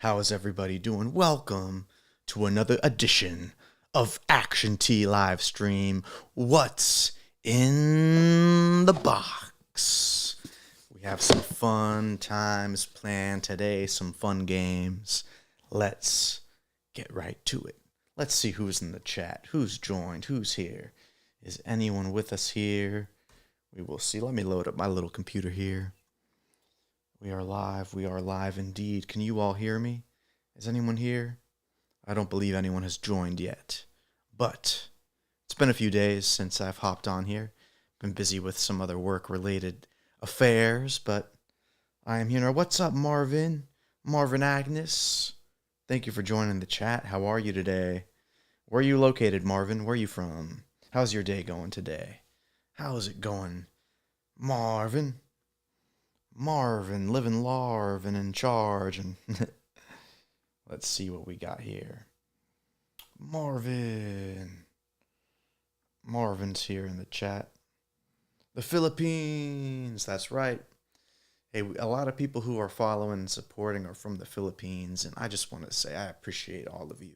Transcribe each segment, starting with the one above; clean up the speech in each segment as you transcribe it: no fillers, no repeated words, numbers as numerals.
How is everybody doing? Welcome to another edition of Action T live stream. What's in the box? We have some fun times planned today, some fun games. Let's get right to it. Let's see who's in the chat, who's joined, who's here. Is anyone with us here? We will see. Let me load up my little computer here. We are live indeed. Can you all hear me? Is anyone here? I don't believe anyone has joined yet. But it's been a few days since I've hopped on here. Been busy with some other work-related affairs, but I am here now. What's up, Marvin? Marvin Agnes? Thank you for joining the chat. How are you today? Where are you located, Marvin? Where are you from? How's your day going today? How's it going, Marvin? Marvin, living large and in charge. And let's see what we got here. Marvin's here in the chat. The Philippines, that's right. Hey, a lot of people who are following and supporting are from the Philippines, and I just want to say I appreciate all of you.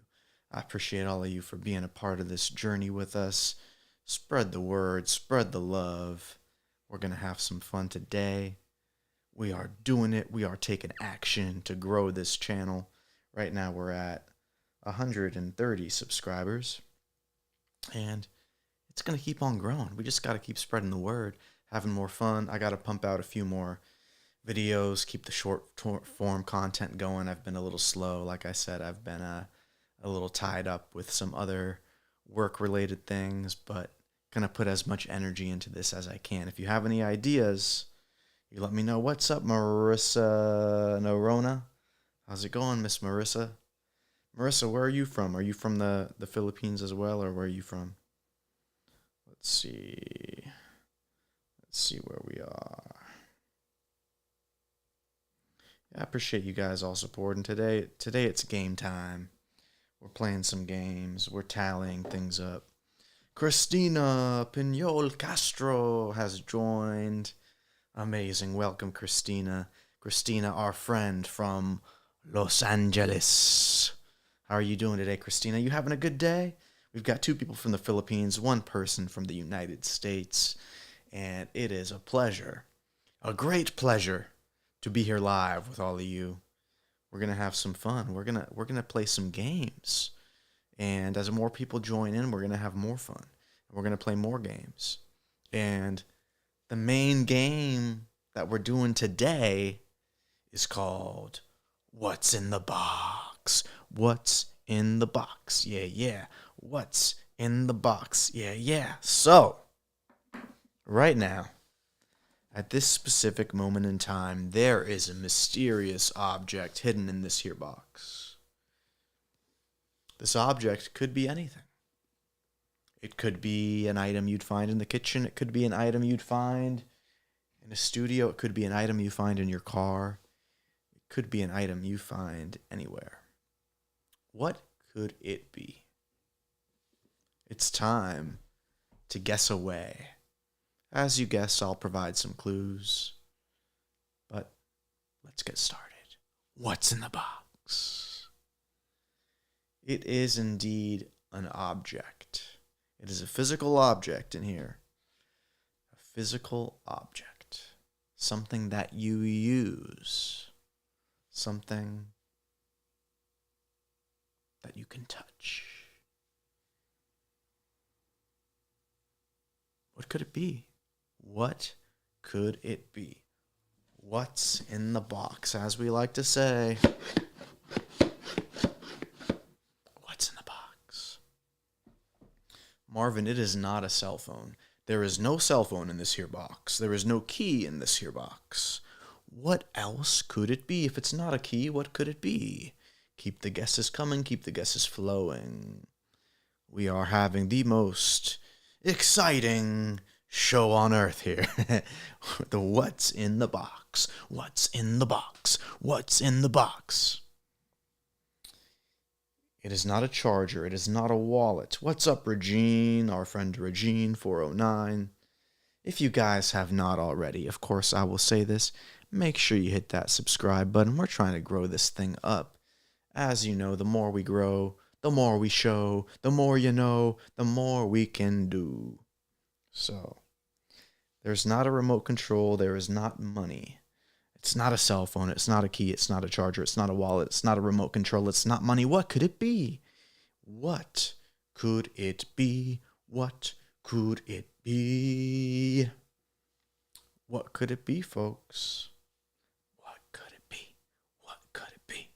I appreciate all of you for being a part of this journey with us. Spread the word, spread the love. We're going to have some fun today. We are doing it. We are taking action to grow this channel. Right now we're at 130 subscribers. And it's going to keep on growing. We just got to keep spreading the word, having more fun. I got to pump out a few more videos, keep the short form content going. I've been a little slow. Like I said, I've been a little tied up with some other work-related things, but going to put as much energy into this as I can. If you have any ideas, you let me know. What's up, Marissa Norona? How's it going, Miss Marissa? Marissa, where are you from? Are you from the Philippines as well, or where are you from? Let's see. Let's see where we are. Yeah, I appreciate you guys all supporting today. Today it's game time. We're playing some games. We're tallying things up. Christina Pinol Castro has joined. Amazing. Welcome, Christina. Christina, our friend from Los Angeles. How are you doing today, Christina? You having a good day? We've got 2 people from the Philippines, 1 person from the United States, and it is a pleasure, a great pleasure, to be here live with all of you. We're gonna have some fun. We're gonna play some games, and as more people join in, we're gonna have more fun. We're gonna play more games, and the main game that we're doing today is called What's in the Box? What's in the box? Yeah. What's in the box? Yeah. So, right now, at this specific moment in time, there is a mysterious object hidden in this here box. This object could be anything. It could be an item you'd find in the kitchen. It could be an item you'd find in a studio. It could be an item you find in your car. It could be an item you find anywhere. What could it be? It's time to guess away. As you guess, I'll provide some clues. But let's get started. What's in the box? It is indeed an object. It is a physical object in here. A physical object. Something that you use. Something that you can touch. What could it be? What could it be? What's in the box, as we like to say? What's in the box? Marvin, it is not a cell phone. There is no cell phone in this here box. There is no key in this here box. What else could it be? If it's not a key, what could it be? Keep the guesses coming, keep the guesses flowing. We are having the most exciting show on earth here. The What's in the Box? What's in the box? What's in the box? It is not a charger. It is not a wallet. What's up, Regine? Our friend Regine 409. If you guys have not already, of course I will say this, make sure you hit that subscribe button. We're trying to grow this thing up. as you know, the more we grow, the more we show, the more you know, the more we can do. So, there's not a remote control, there is not money. It's not a cell phone, it's not a key, it's not a charger, it's not a wallet, it's not a remote control, it's not money. What could it be? What could it be? What could it be? What could it be, folks? What could it be? What could it be?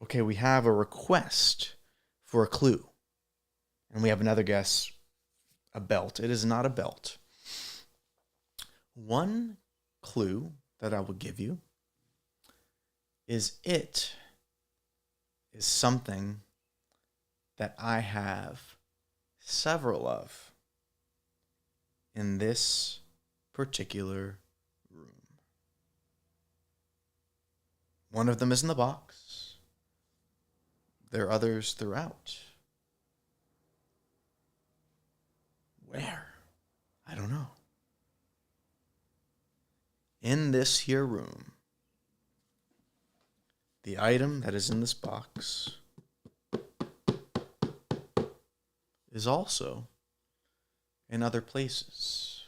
Okay, we have a request for a clue. And we have another guess, a belt. It is not a belt. One clue that I will give you is it is something that I have several of in this particular room. One of them is in the box. There are others throughout. Where? I don't know. In this here room, the item that is in this box is also in other places.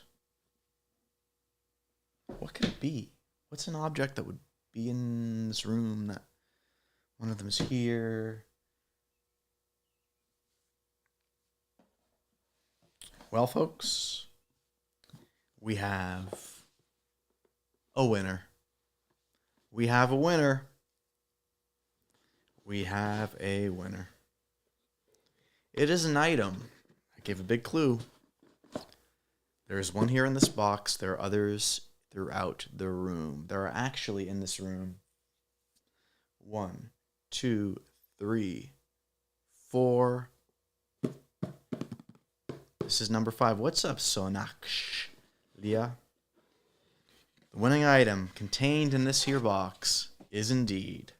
What could it be? What's an object that would be in this room that one of them is here? Well, folks, we have a winner. We have a winner. We have a winner. It is an item. I gave a big clue. There is one here in this box. There are others throughout the room. There are actually in this room 1, 2, 3, 4. This is number 5. What's up, Sonaksh? Leah? The winning item contained in this here box is indeed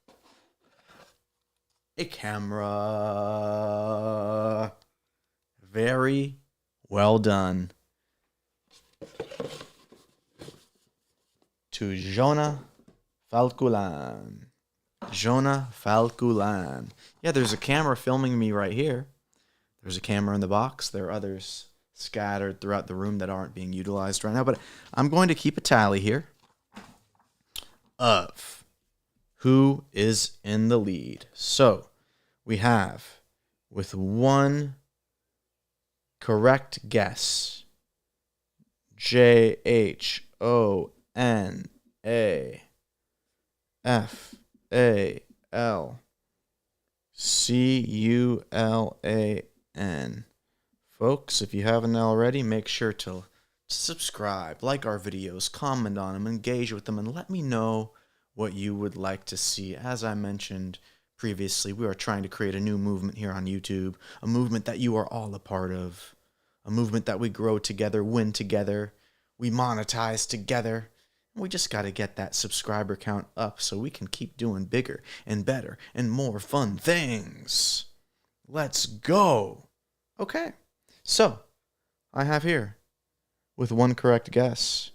a camera. Very well done to Jonah Falkulan. Jonah Falkulan. Yeah, there's a camera filming me right here. There's a camera in the box. There are others scattered throughout the room that aren't being utilized right now. But I'm going to keep a tally here of who is in the lead. So we have, with one correct guess, JHONAFALCULAN. Folks, if you haven't already, make sure to subscribe, like our videos, comment on them, engage with them, and let me know what you would like to see. As I mentioned previously, we are trying to create a new movement here on YouTube, a movement that you are all a part of, a movement that we grow together, win together, we monetize together. We just got to get that subscriber count up so we can keep doing bigger and better and more fun things. Let's go. Okay, so I have here, with one correct guess,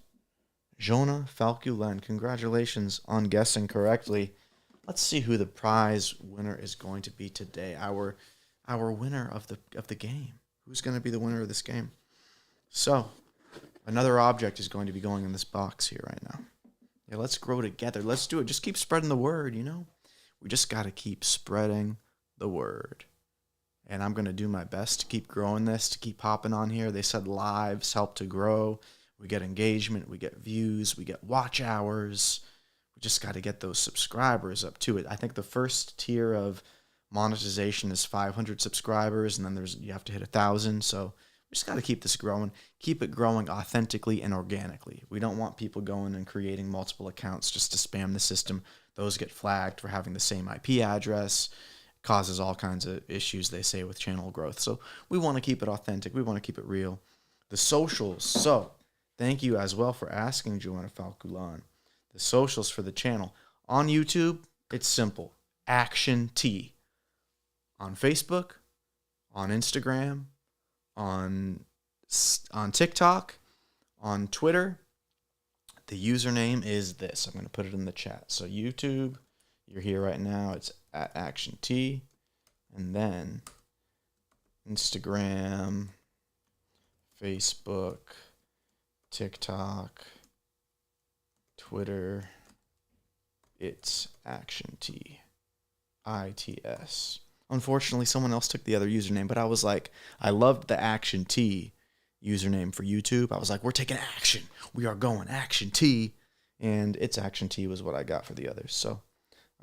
Jonah Falkulan. Congratulations on guessing correctly. Let's see who the prize winner is going to be today. Our winner of the game. Who's going to be the winner of this game? So, another object is going to be going in this box here right now. Yeah, let's grow together. Let's do it. Just keep spreading the word, you know? We just got to keep spreading the word. And I'm going to do my best to keep growing this, to keep hopping on here. They said lives help to grow. We get engagement, we get views, we get watch hours. We just got to get those subscribers up to it. I think the first tier of monetization is 500 subscribers, and then you have to hit 1,000. So we just got to keep this growing. Keep it growing authentically and organically. We don't want people going and creating multiple accounts just to spam the system. Those get flagged for having the same IP address. Causes all kinds of issues, they say, with channel growth. So we want to keep it authentic. We want to keep it real. The socials. So thank you as well for asking, Joanna Falkulan. The socials for the channel. On YouTube, it's simple. Action T. On Facebook, on Instagram, on TikTok, on Twitter, The username is this. I'm going to put it in the chat. So YouTube, you're here right now. It's at Action T. And then Instagram, Facebook, TikTok, Twitter. It's Action T. ITS. Unfortunately, someone else took the other username, but I was like, I loved the Action T username for YouTube. I was like, we're taking action. We are going Action T. And it's Action T was what I got for the others. So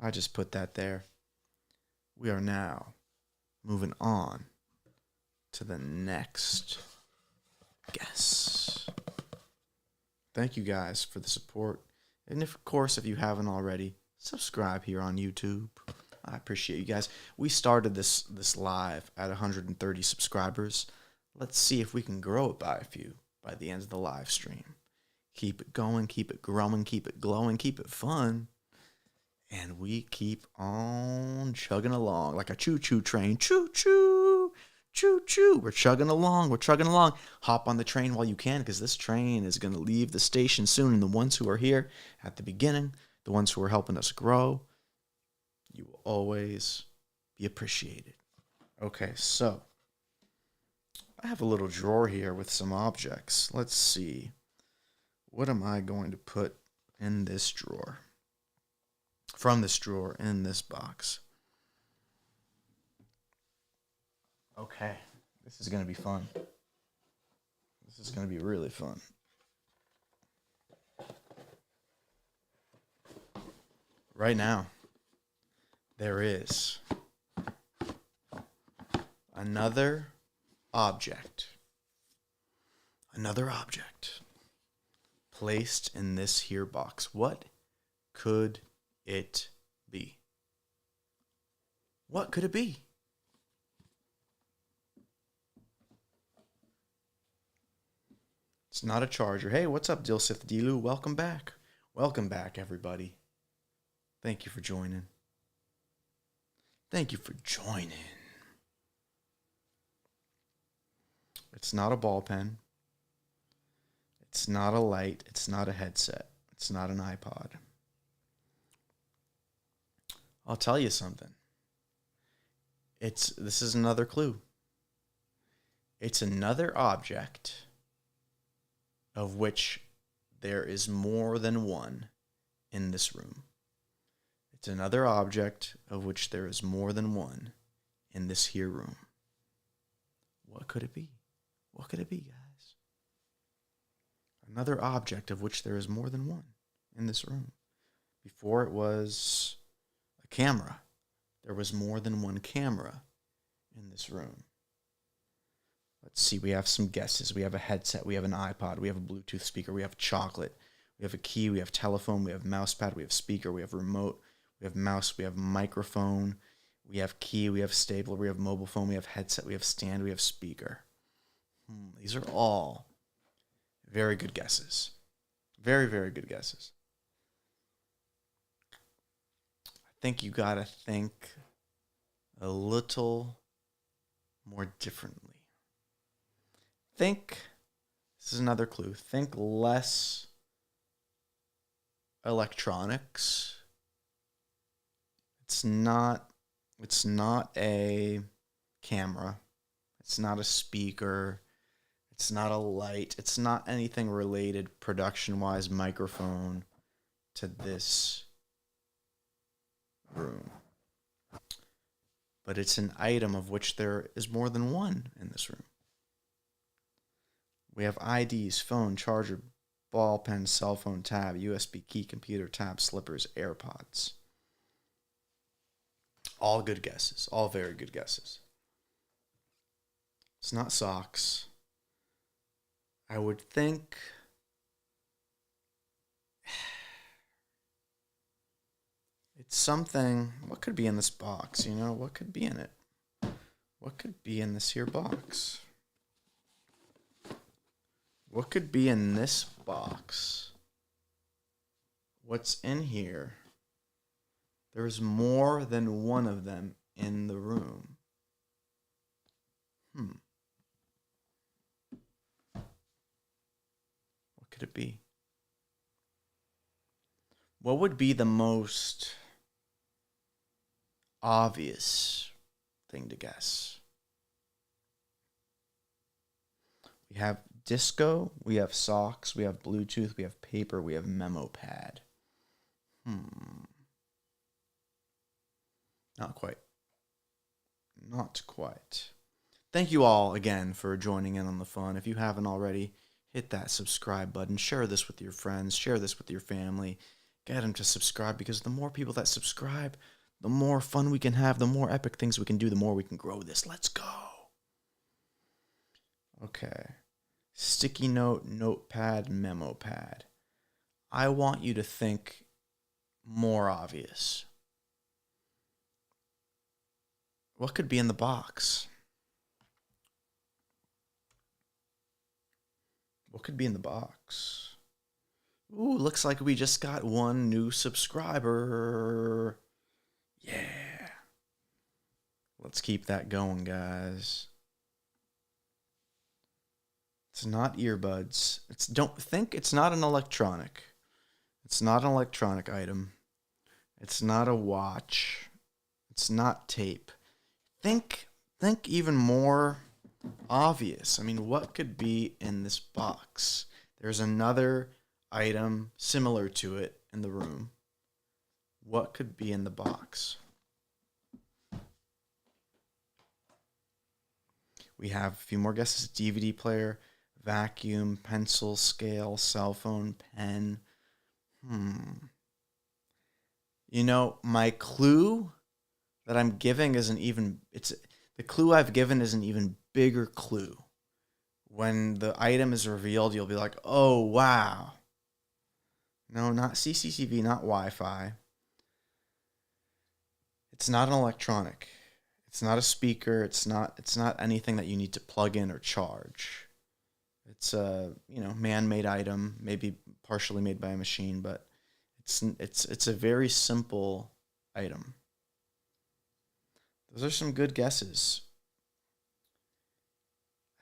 I just put that there. We are now moving on to the next guest. Thank you guys for the support. And of course, if you haven't already, subscribe here on YouTube. I appreciate you guys. We started this live at 130 subscribers. Let's see if we can grow it by a few by the end of the live stream. Keep it going, keep it growing, keep it glowing, keep it fun. And we keep on chugging along like a choo-choo train. Choo-choo, choo-choo. We're chugging along, we're chugging along. Hop on the train while you can, because this train is going to leave the station soon. And the ones who are here at the beginning, the ones who are helping us grow, you will always be appreciated. Okay, so I have a little drawer here with some objects. Let's see. What am I going to put in this drawer? From this drawer in this box. Okay, this is going to be fun. This is going to be really fun. Right now, there is another object placed in this here box. What could it be? What could it be? It's not a charger. Hey, what's up, Dilsith Dilu? Welcome back. Welcome back, everybody. Thank you for joining. Thank you for joining. It's not a ball pen. It's not a light. It's not a headset. It's not an iPod. I'll tell you something. This is another clue. It's another object of which there is more than one in this room. It's another object of which there is more than one in this here room. What could it be? What could it be, guys? Another object of which there is more than one in this room. Before it was a camera. There was more than one camera in this room. Let's see, we have some guesses. We have a headset, we have an iPod, we have a Bluetooth speaker, we have chocolate, we have a key, we have telephone, we have mouse pad, we have speaker, we have remote, we have mouse, we have microphone, we have key, we have stapler, we have mobile phone, we have headset, we have stand, we have speaker. These are all very good guesses. Very, very good guesses. I think you gotta think a little more differently. Think, this is another clue, think less electronics. It's not a camera. It's not a speaker. It's not a light. It's not anything related production-wise, microphone, to this room. But it's an item of which there is more than one in this room. We have IDs, phone, charger, ball pen, cell phone, tab, USB key, computer, tab, slippers, AirPods. All good guesses. All very good guesses. It's not socks. I would think it's something. What could be in this box? You know, what could be in it? What could be in this here box? What could be in this box? What's in here? There's more than one of them in the room. What could it be? What would be the most obvious thing to guess? We have disco, we have socks, we have Bluetooth, we have paper, we have memo pad. Not quite. Not quite. Thank you all again for joining in on the fun. If you haven't already, hit that subscribe button. Share this with your friends. Share this with your family. Get them to subscribe, because the more people that subscribe, the more fun we can have, the more epic things we can do, the more we can grow this. Let's go. Okay. Sticky note, notepad, memo pad. I want you to think more obvious. What could be in the box? What could be in the box? Ooh, looks like we just got one new subscriber. Yeah. Let's keep that going, guys. It's not earbuds. Don't think it's not an electronic. It's not an electronic item. It's not a watch. It's not tape. Think even more obvious. I mean, what could be in this box? There's another item similar to it in the room. What could be in the box? We have a few more guesses. DVD player, vacuum, pencil, scale, cell phone, pen. You know, my clue that I'm giving the clue I've given is an even bigger clue. When the item is revealed, you'll be like, oh, wow. No, not CCTV, not Wi-Fi. It's not an electronic. It's not a speaker. It's not anything that you need to plug in or charge. It's a, man-made item, maybe partially made by a machine, but it's a very simple item. Those are some good guesses.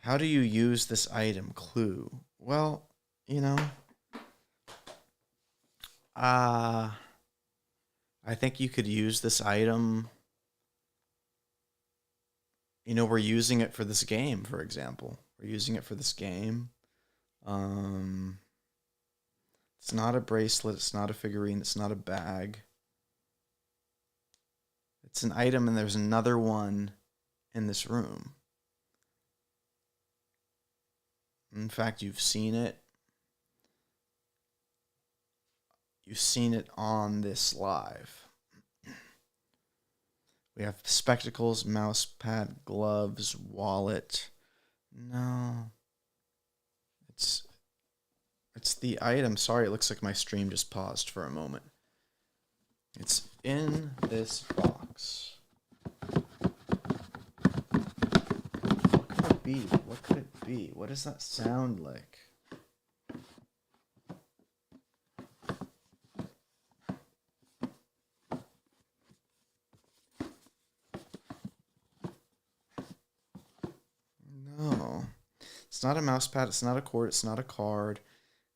How do you use this item? Clue. Well, I think you could use this item. We're using it for this game, for example. We're using it for this game. It's not a bracelet. It's not a figurine. It's not a bag. It's an item, and there's another one in this room. In fact, you've seen it. You've seen it on this live. We have spectacles, mouse pad, gloves, wallet. No. It's the item. Sorry, it looks like my stream just paused for a moment. It's in this box. What could it be? What could it be? What does that sound like? No. It's not a mouse pad. It's not a cord. It's not a card.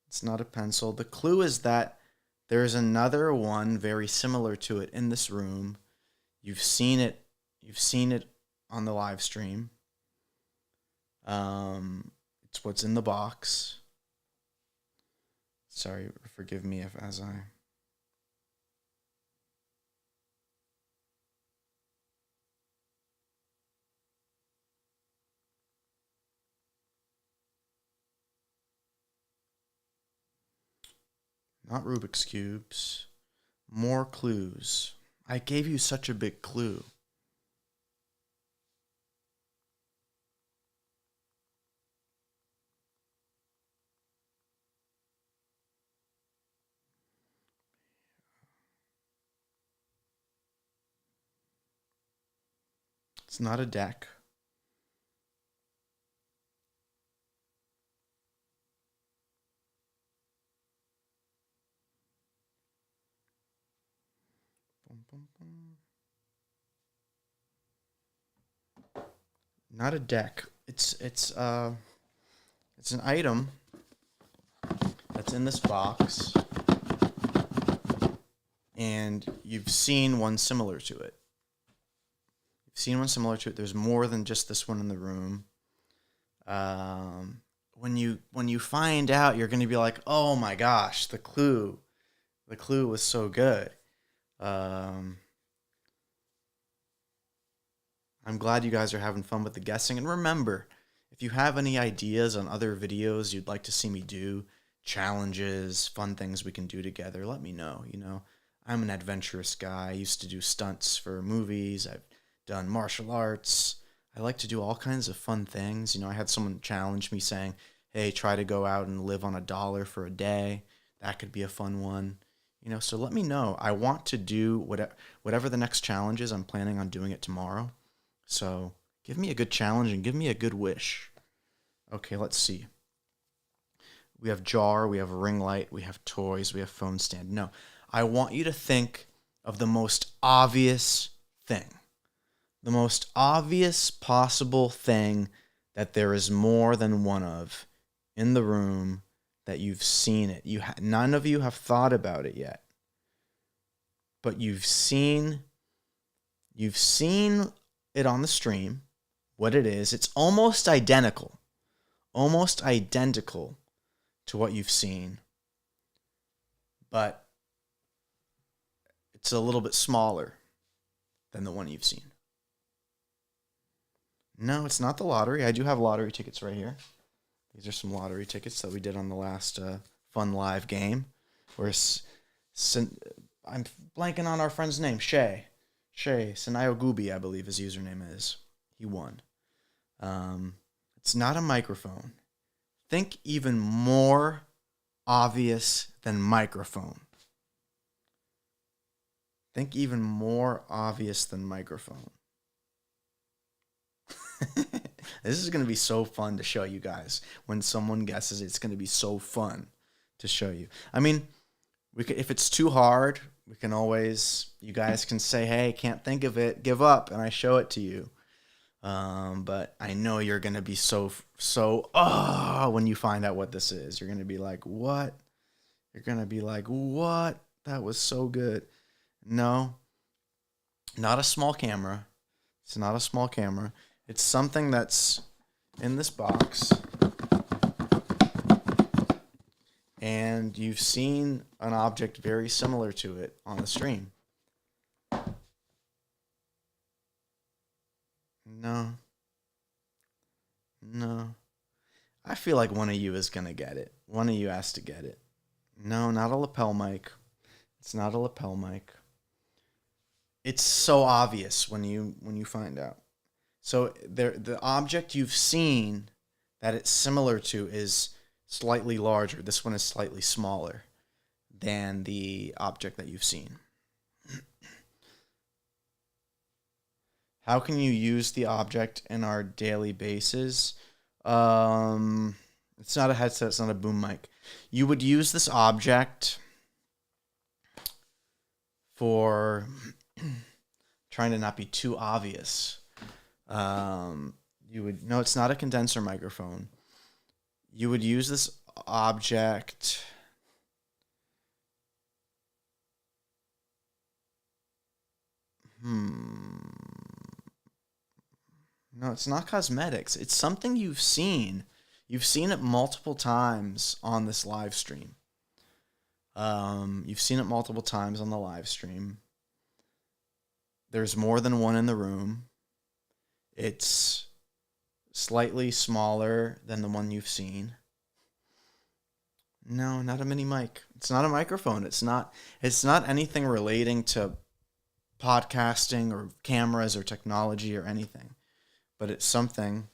It's not a pencil. The clue is that there's another one very similar to it in this room. You've seen it. You've seen it on the live stream. It's what's in the box. Sorry, forgive me as I... Not Rubik's Cubes. More clues. I gave you such a big clue. It's not a deck. Not a deck. It's an item that's in this box. and you've seen one similar to it. There's more than just this one in the room. When you find out, you're going to be like, oh my gosh, the clue was so good. I'm glad you guys are having fun with the guessing. And remember, if you have any ideas on other videos you'd like to see me do, challenges, fun things we can do together, let me know. I'm an adventurous guy. I used to do stunts for movies. I've done martial arts. I like to do all kinds of fun things. I had someone challenge me saying, hey, try to go out and live on $1 for a day. That could be a fun one. So let me know. I want to do whatever the next challenge is. I'm planning on doing it tomorrow. So give me a good challenge and give me a good wish. Okay, let's see. We have jar, we have ring light, we have toys, we have phone stand. No, I want you to think of the most obvious thing. The most obvious possible thing that there is more than one of in the room that you've seen it. None of you have thought about it yet. But you've seen it on the stream, what it is. It's almost identical to what you've seen, but it's a little bit smaller than the one you've seen. No, it's not the lottery. I do have lottery tickets right here. These are some lottery tickets that we did on the last fun live game. I'm blanking on our friend's name, Shay Sanayo Gubi, I believe his username is. He won. It's not a microphone. Think even more obvious than microphone. Think even more obvious than microphone. This is going to be so fun to show you guys. When someone guesses, it's going to be so fun to show you. I mean, if it's too hard, you guys can say, hey, can't think of it, give up, and I show it to you. But I know you're going to be so when you find out what this is. You're going to be like, what? You're going to be like, what? That was so good. No, not a small camera. It's not a small camera. It's something that's in this box. And you've seen an object very similar to it on the stream. No. I feel like one of you is going to get it. One of you has to get it. No, not a lapel mic. It's not a lapel mic. It's so obvious when you find out. So the object you've seen that it's similar to is slightly larger. This one is slightly smaller than the object that you've seen. How can you use the object in our daily basis? It's not a headset. It's not a boom mic. You would use this object for trying to not be too obvious. No, it's not a condenser microphone. You would use this object No, it's not cosmetics. It's something you've seen. You've seen it multiple times on this live stream. You've seen it multiple times on the live stream. There's more than one in the room. It's slightly smaller than the one you've seen. No, not a mini mic. It's not a microphone. It's not anything relating to podcasting or cameras or technology or anything. But it's something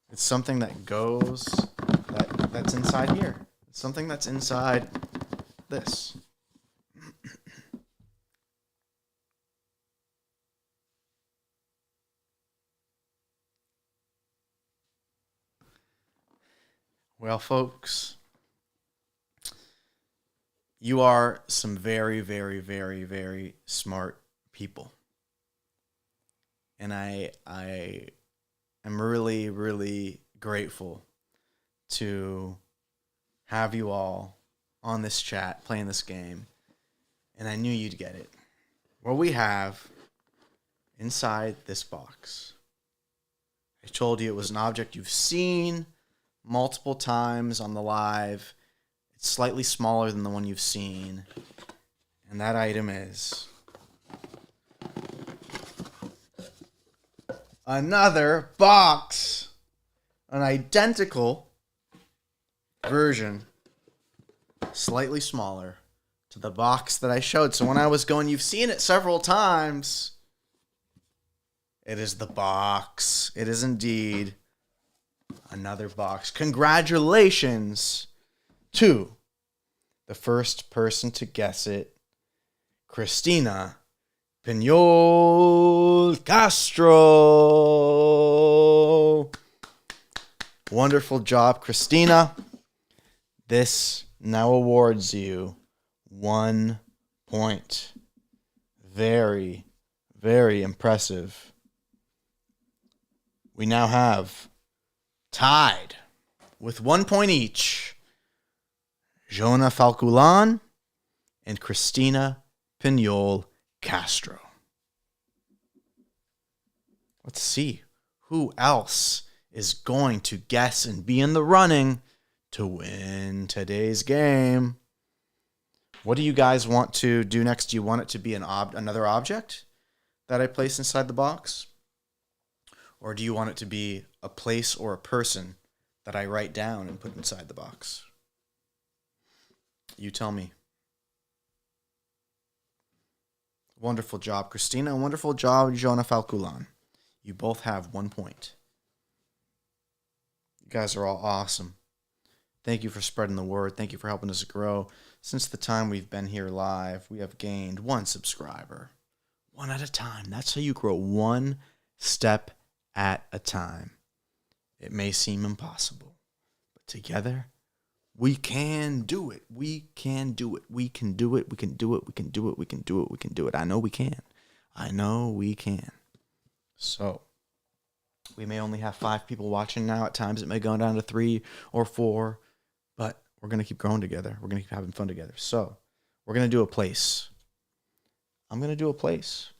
that goes that's inside here. It's something that's inside this. Well, folks, you are some very, very, very, very smart people. And I am really, really grateful to have you all on this chat playing this game. and I knew you'd get it. What we have inside this box. I told you it was an object you've seen multiple times on the live. It's slightly smaller than the one you've seen. And that item is another box. An identical version, slightly smaller, to the box that I showed. So when I was going, you've seen it several times. It is the box. It is indeed another box. Congratulations to the first person to guess it, Christina Pinol Castro. Wonderful job, Christina. This now awards you 1 point. Very, very impressive. We now have tied with 1 point each, Jonah Falculan and Christina Pinol Castro. Let's see who else is going to guess and be in the running to win today's game. What do you guys want to do next? Do you want it to be another object that I place inside the box? Or do you want it to be a place or a person that I write down and put inside the box? You tell me. Wonderful job, Christina. Wonderful job, Jonah Falculan. You both have 1 point. You guys are all awesome. Thank you for spreading the word. Thank you for helping us grow. Since the time we've been here live, we have gained 1 subscriber. 1 at a time. That's how you grow, 1 step at a time. It may seem impossible, but together, we can do it. We can do it. We can do it. We can do it. We can do it. We can do it. We can do it. I know we can. I know we can. So, we may only have 5 people watching now. At times, it may go down to 3 or 4, but we're going to keep growing together. We're going to keep having fun together. So, we're going to do a place. I'm going to do a place.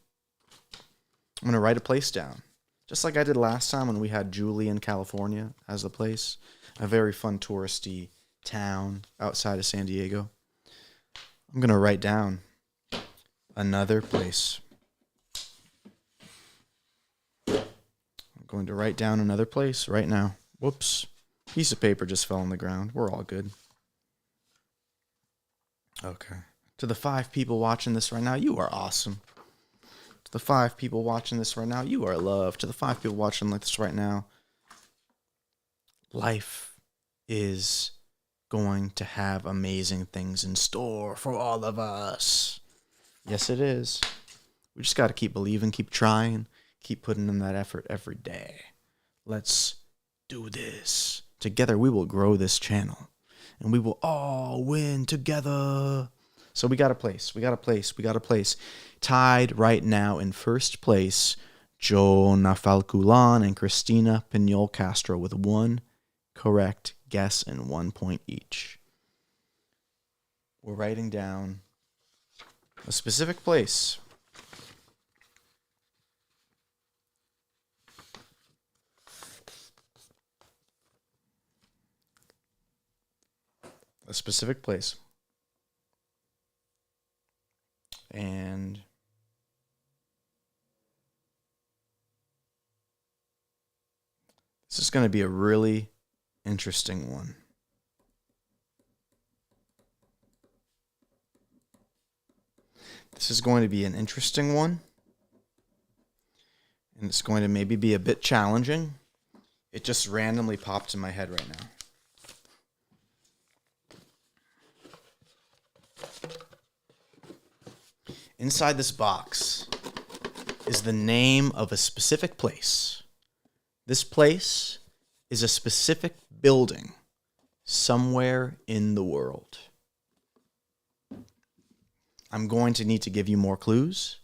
I'm going to write a place down. Just like I did last time when we had Julie in California as the place. A very fun touristy town outside of San Diego. I'm going to write down another place. I'm going to write down another place right now. Whoops. Piece of paper just fell on the ground. We're all good. Okay. To the 5 people watching this right now, you are awesome. To the 5 people watching this right now, you are loved. To the 5 people watching like this right now, life is going to have amazing things in store for all of us. Yes, it is. We just got to keep believing, keep trying, keep putting in that effort every day. Let's do this. Together we will grow this channel, and we will all win together. So we got a place. We got a place. We got a place. Tied right now in first place, Jonah Falculan and Christina Pinol Castro with 1 correct guess and 1 point each. We're writing down a specific place. A specific place. And this is going to be a really interesting one. This is going to be an interesting one. And it's going to maybe be a bit challenging. It just randomly popped in my head right now. Inside this box is the name of a specific place. This place is a specific building somewhere in the world. I'm going to need to give you more clues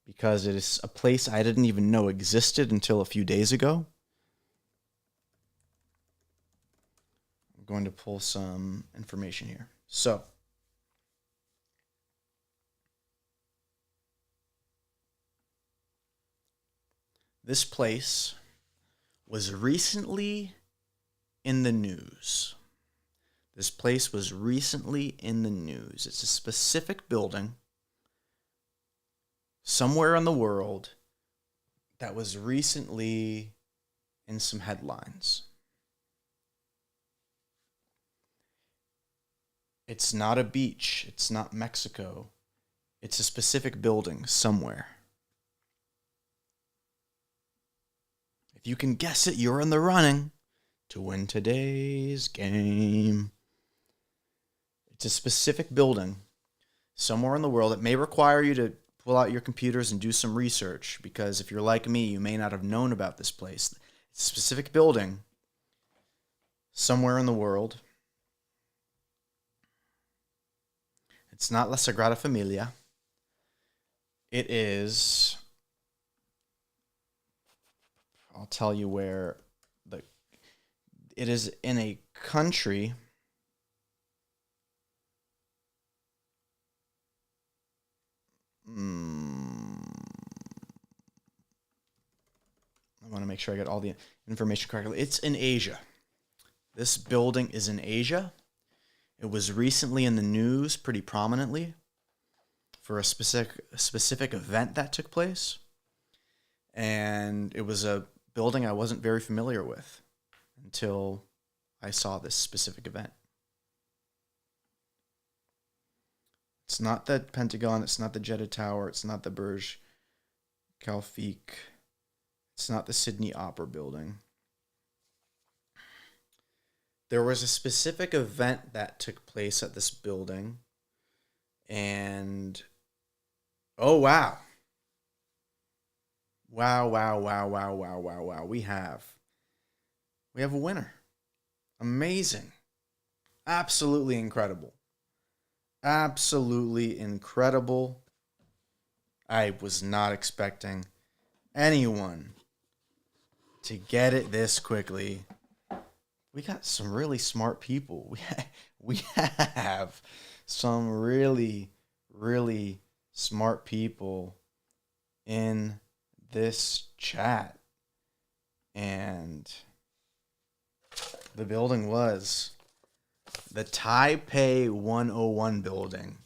because it is a place I didn't even know existed until a few days ago. I'm going to pull some information here. So, This place was recently in the news. This place was recently in the news. It's a specific building somewhere in the world that was recently in some headlines. It's not a beach. It's not Mexico. It's a specific building somewhere. If you can guess it, you're in the running to win today's game. It's a specific building somewhere in the world. It may require you to pull out your computers and do some research, because if you're like me, you may not have known about this place. It's a specific building somewhere in the world. It's not La Sagrada Familia. It is, I'll tell you where. It is in a country I want to make sure I get all the information correctly. It's in Asia. This building is in Asia. It was recently in the news pretty prominently for a specific event that took place. And it was a building I wasn't very familiar with until I saw this specific event. It's not the Pentagon. It's not the Jeddah Tower. It's not the Burj Khalifa. It's not the Sydney Opera Building. There was a specific event that took place at this building. And, oh, wow. Wow. We have a winner. Amazing. Absolutely incredible. Absolutely incredible. I was not expecting anyone to get it this quickly. We got some really smart people. We have some really, really smart people in this chat. And the building was the Taipei 101 building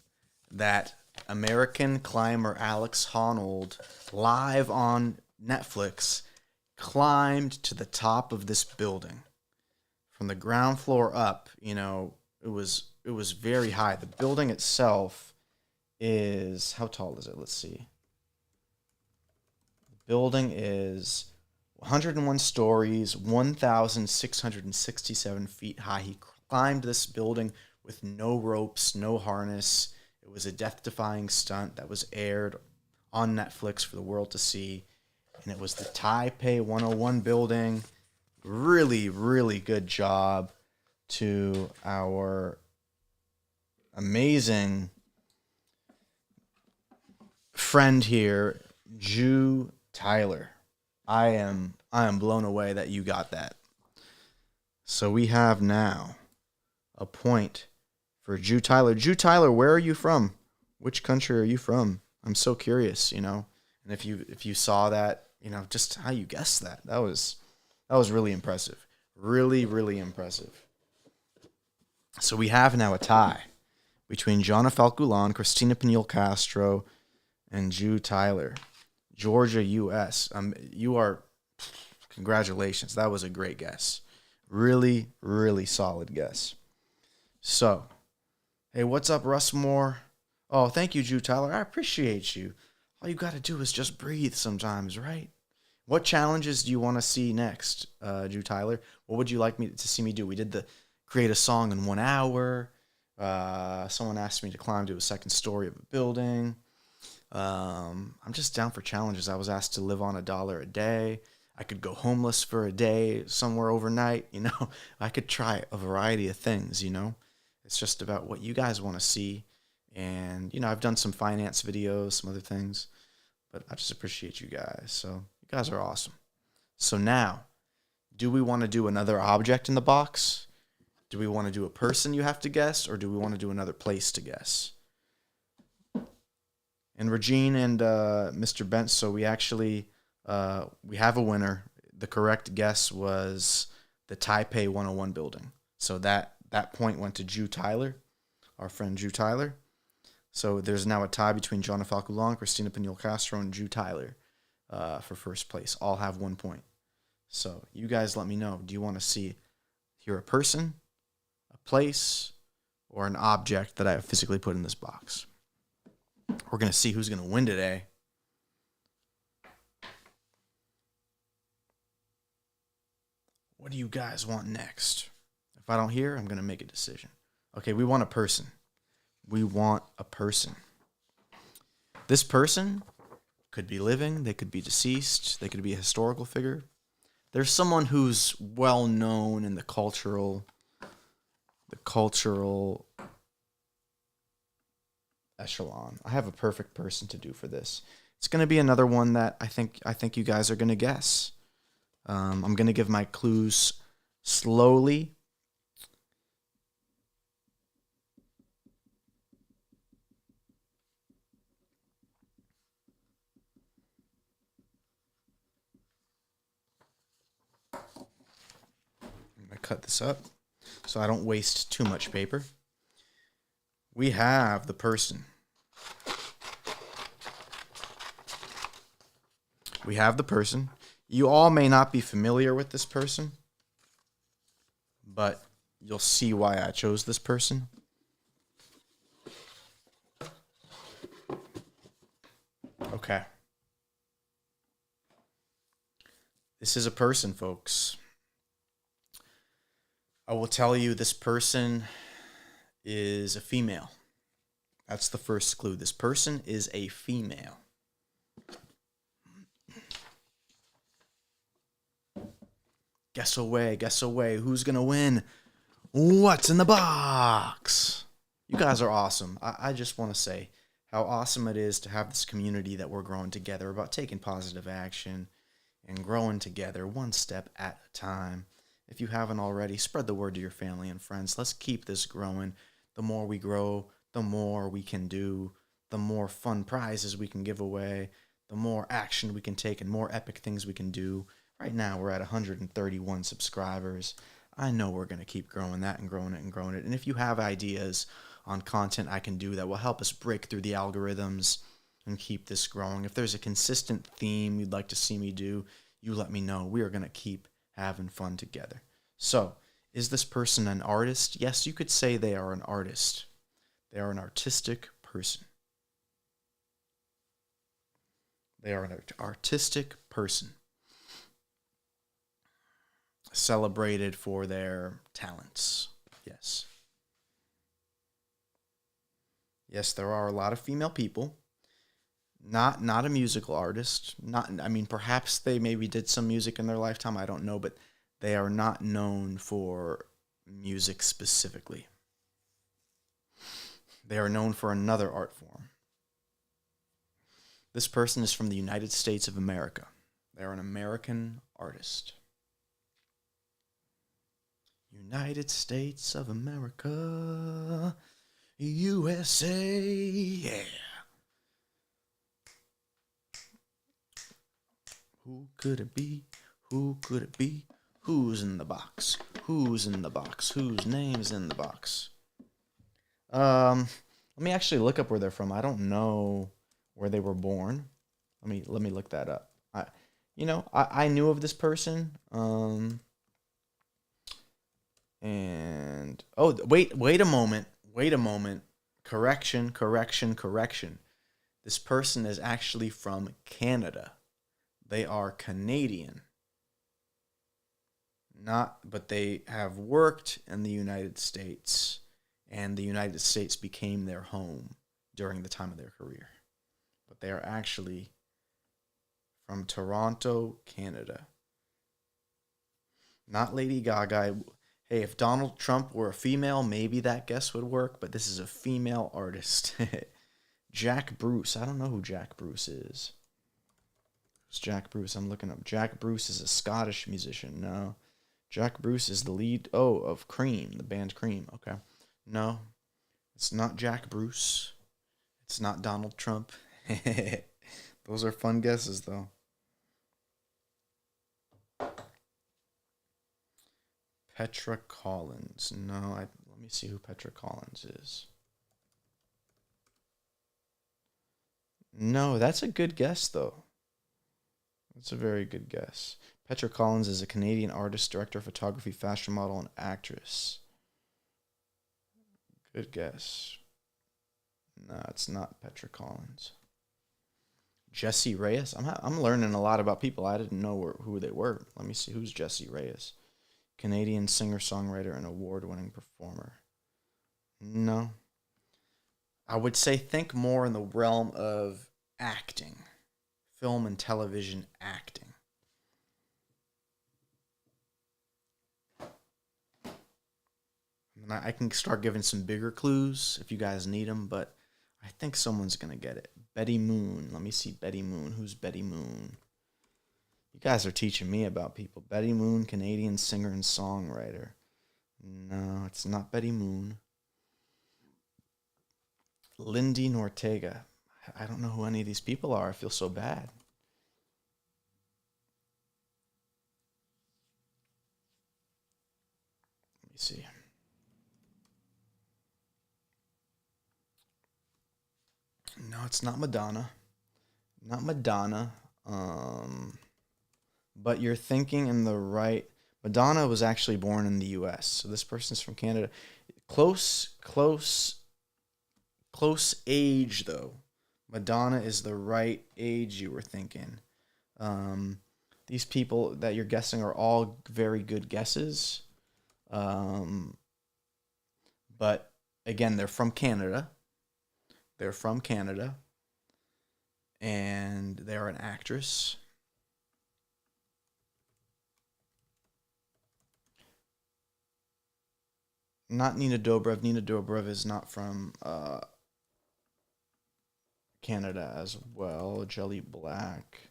that American climber Alex Honnold, live on Netflix, climbed to the top of this building. From the ground floor up, it was very high. The building itself is, how tall is it? Let's see. The building is 101 stories, 1,667 feet high. He climbed this building with no ropes, no harness. It was a death-defying stunt that was aired on Netflix for the world to see. And it was the Taipei 101 building. Really, really good job to our amazing friend here, Jew Tyler. I am blown away that you got that. So we have now a point for Jew Tyler. Jew Tyler, where are you from? Which country are you from? I'm so curious, And if you saw that, just how you guessed that. That was really impressive. Really, really impressive. So we have now a tie between Jonna Falkulan, Christina Pinille Castro, and Jew Tyler. Georgia, U.S. Congratulations. That was a great guess. Really, really solid guess. So, hey, what's up, Russ Moore? Oh, thank you, Jew Tyler. I appreciate you. All you got to do is just breathe sometimes, right? What challenges do you want to see next, Jew Tyler? What would you like me to see me do? We did the create a song in 1 hour. Someone asked me to climb to a second story of a building. I'm just down for challenges. I was asked to live on $1 a day. I could go homeless for a day somewhere overnight. I could try a variety of things. It's just about what you guys want to see. And, I've done some finance videos, some other things, but I just appreciate you guys. So you guys are awesome. So now, do we want to do another object in the box? Do we want to do a person you have to guess, or do we want to do another place to guess? And Regine and Mr. Bent, so we actually We have a winner. The correct guess was the Taipei 101 building. So that point went to Drew Tyler, our friend Drew Tyler. So there's now a tie between Joanna Falculong, Christina Pinol Castro, and Drew Tyler for first place. All have 1 point. So you guys let me know. Do you want to hear a person, a place, or an object that I have physically put in this box? We're going to see who's going to win today. What do you guys want next? If I don't hear, I'm going to make a decision. Okay, we want a person. We want a person. This person could be living, they could be deceased, they could be a historical figure. There's someone who's well known in the cultural echelon. I have a perfect person to do for this. It's going to be another one that I think you guys are going to guess. I'm going to give my clues slowly. I'm going to cut this up so I don't waste too much paper. We have the person. We have the person. You all may not be familiar with this person, but you'll see why I chose this person. Okay. This is a person, folks. I will tell you this person is a female. That's the first clue. This person is a female. Guess away. Who's going to win? What's in the box? You guys are awesome. I just want to say how awesome it is to have this community that we're growing together about taking positive action and growing together one step at a time. If you haven't already, spread the word to your family and friends. Let's keep this growing. The more we grow, the more we can do, the more fun prizes we can give away, the more action we can take and more epic things we can do. Right now, we're at 131 subscribers. I know we're going to keep growing that and growing it and growing it. And if you have ideas on content I can do that will help us break through the algorithms and keep this growing, if there's a consistent theme you'd like to see me do, you let me know. We are going to keep having fun together. So, is this person an artist? Yes, you could say they are an artist. They are an artistic person. They are an artistic person. Celebrated for their talents. Yes. Yes, there are a lot of female people. Not a musical artist. Perhaps they maybe did some music in their lifetime, I don't know, but they are not known for music specifically. They are known for another art form. This person is from the United States of America. They are an American artist. United States of America, USA, yeah. Who could it be? Who could it be? Who's in the box? Who's in the box? Whose name's in the box? Let me actually look up where they're from. I don't know where they were born. Let me look that up. I knew of this person. And wait a moment. Correction. This person is actually from Canada. They are Canadian. But they have worked in the United States, and the United States became their home during the time of their career. But they are actually from Toronto, Canada. Not Lady Gaga. Hey, if Donald Trump were a female, maybe that guess would work, but this is a female artist. Jack Bruce. I don't know who Jack Bruce is. Who's Jack Bruce? I'm looking up. Jack Bruce is a Scottish musician. No. Jack Bruce is the lead, of Cream, the band Cream. Okay. No, it's not Jack Bruce. It's not Donald Trump. Those are fun guesses, though. Petra Collins. No, let me see who Petra Collins is. No, that's a good guess, though. That's a very good guess. Petra Collins is a Canadian artist, director of photography, fashion model, and actress. Good guess. No, it's not Petra Collins. Jessie Reyes. I'm learning a lot about people. I didn't know who they were. Let me see. Who's Jessie Reyes? Canadian singer-songwriter and award-winning performer. No. I would say think more in the realm of acting. Film and television acting. And I can start giving some bigger clues if you guys need them, but I think someone's going to get it. Betty Moon. Let me see Betty Moon. Who's Betty Moon? You guys are teaching me about people. Betty Moon, Canadian singer and songwriter. No, it's not Betty Moon. Lindy Nortega. I don't know who any of these people are. I feel so bad. Let me see. No, it's not Madonna. Not Madonna. But you're thinking in the right. Madonna was actually born in the U.S., so this person's from Canada. Close age, though. Madonna is the right age you were thinking. These people that you're guessing are all very good guesses. But, again, they're from Canada. They're from Canada. And they're an actress. Not Nina Dobrev. Nina Dobrev is not from Canada as well. Jelly Black.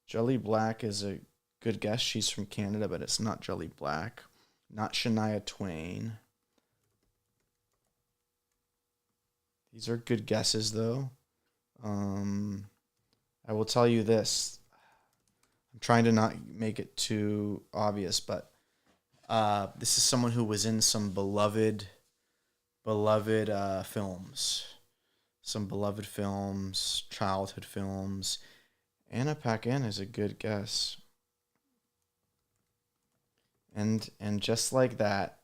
Jelly Black is a good guess. She's from Canada, but it's not Jelly Black. Not Shania Twain. These are good guesses, though. I will tell you this. I'm trying to not make it too obvious, but this is someone who was in some beloved films. Some beloved films, childhood films. Anna Paquin is a good guess. And just like that,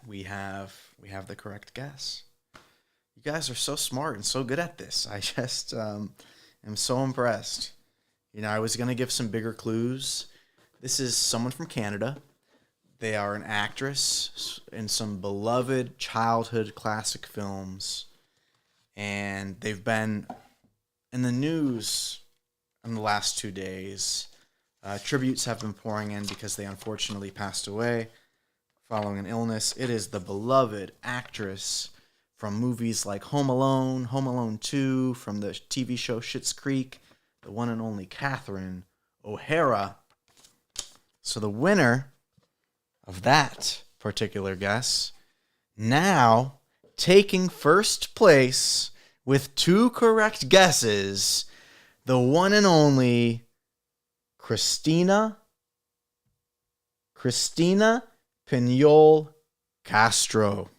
we have the correct guess. You guys are so smart and so good at this. I just am so impressed. You know, I was going to give some bigger clues. This is someone from Canada. They are an actress in some beloved childhood classic films. And they've been in the news in the last 2 days. Tributes have been pouring in because they unfortunately passed away following an illness. It is the beloved actress from movies like Home Alone, Home Alone 2, from the TV show Schitt's Creek, the one and only Catherine O'Hara. So the winner of that particular guess, now taking first place with 2 correct guesses, the one and only Christina Piñol Castro.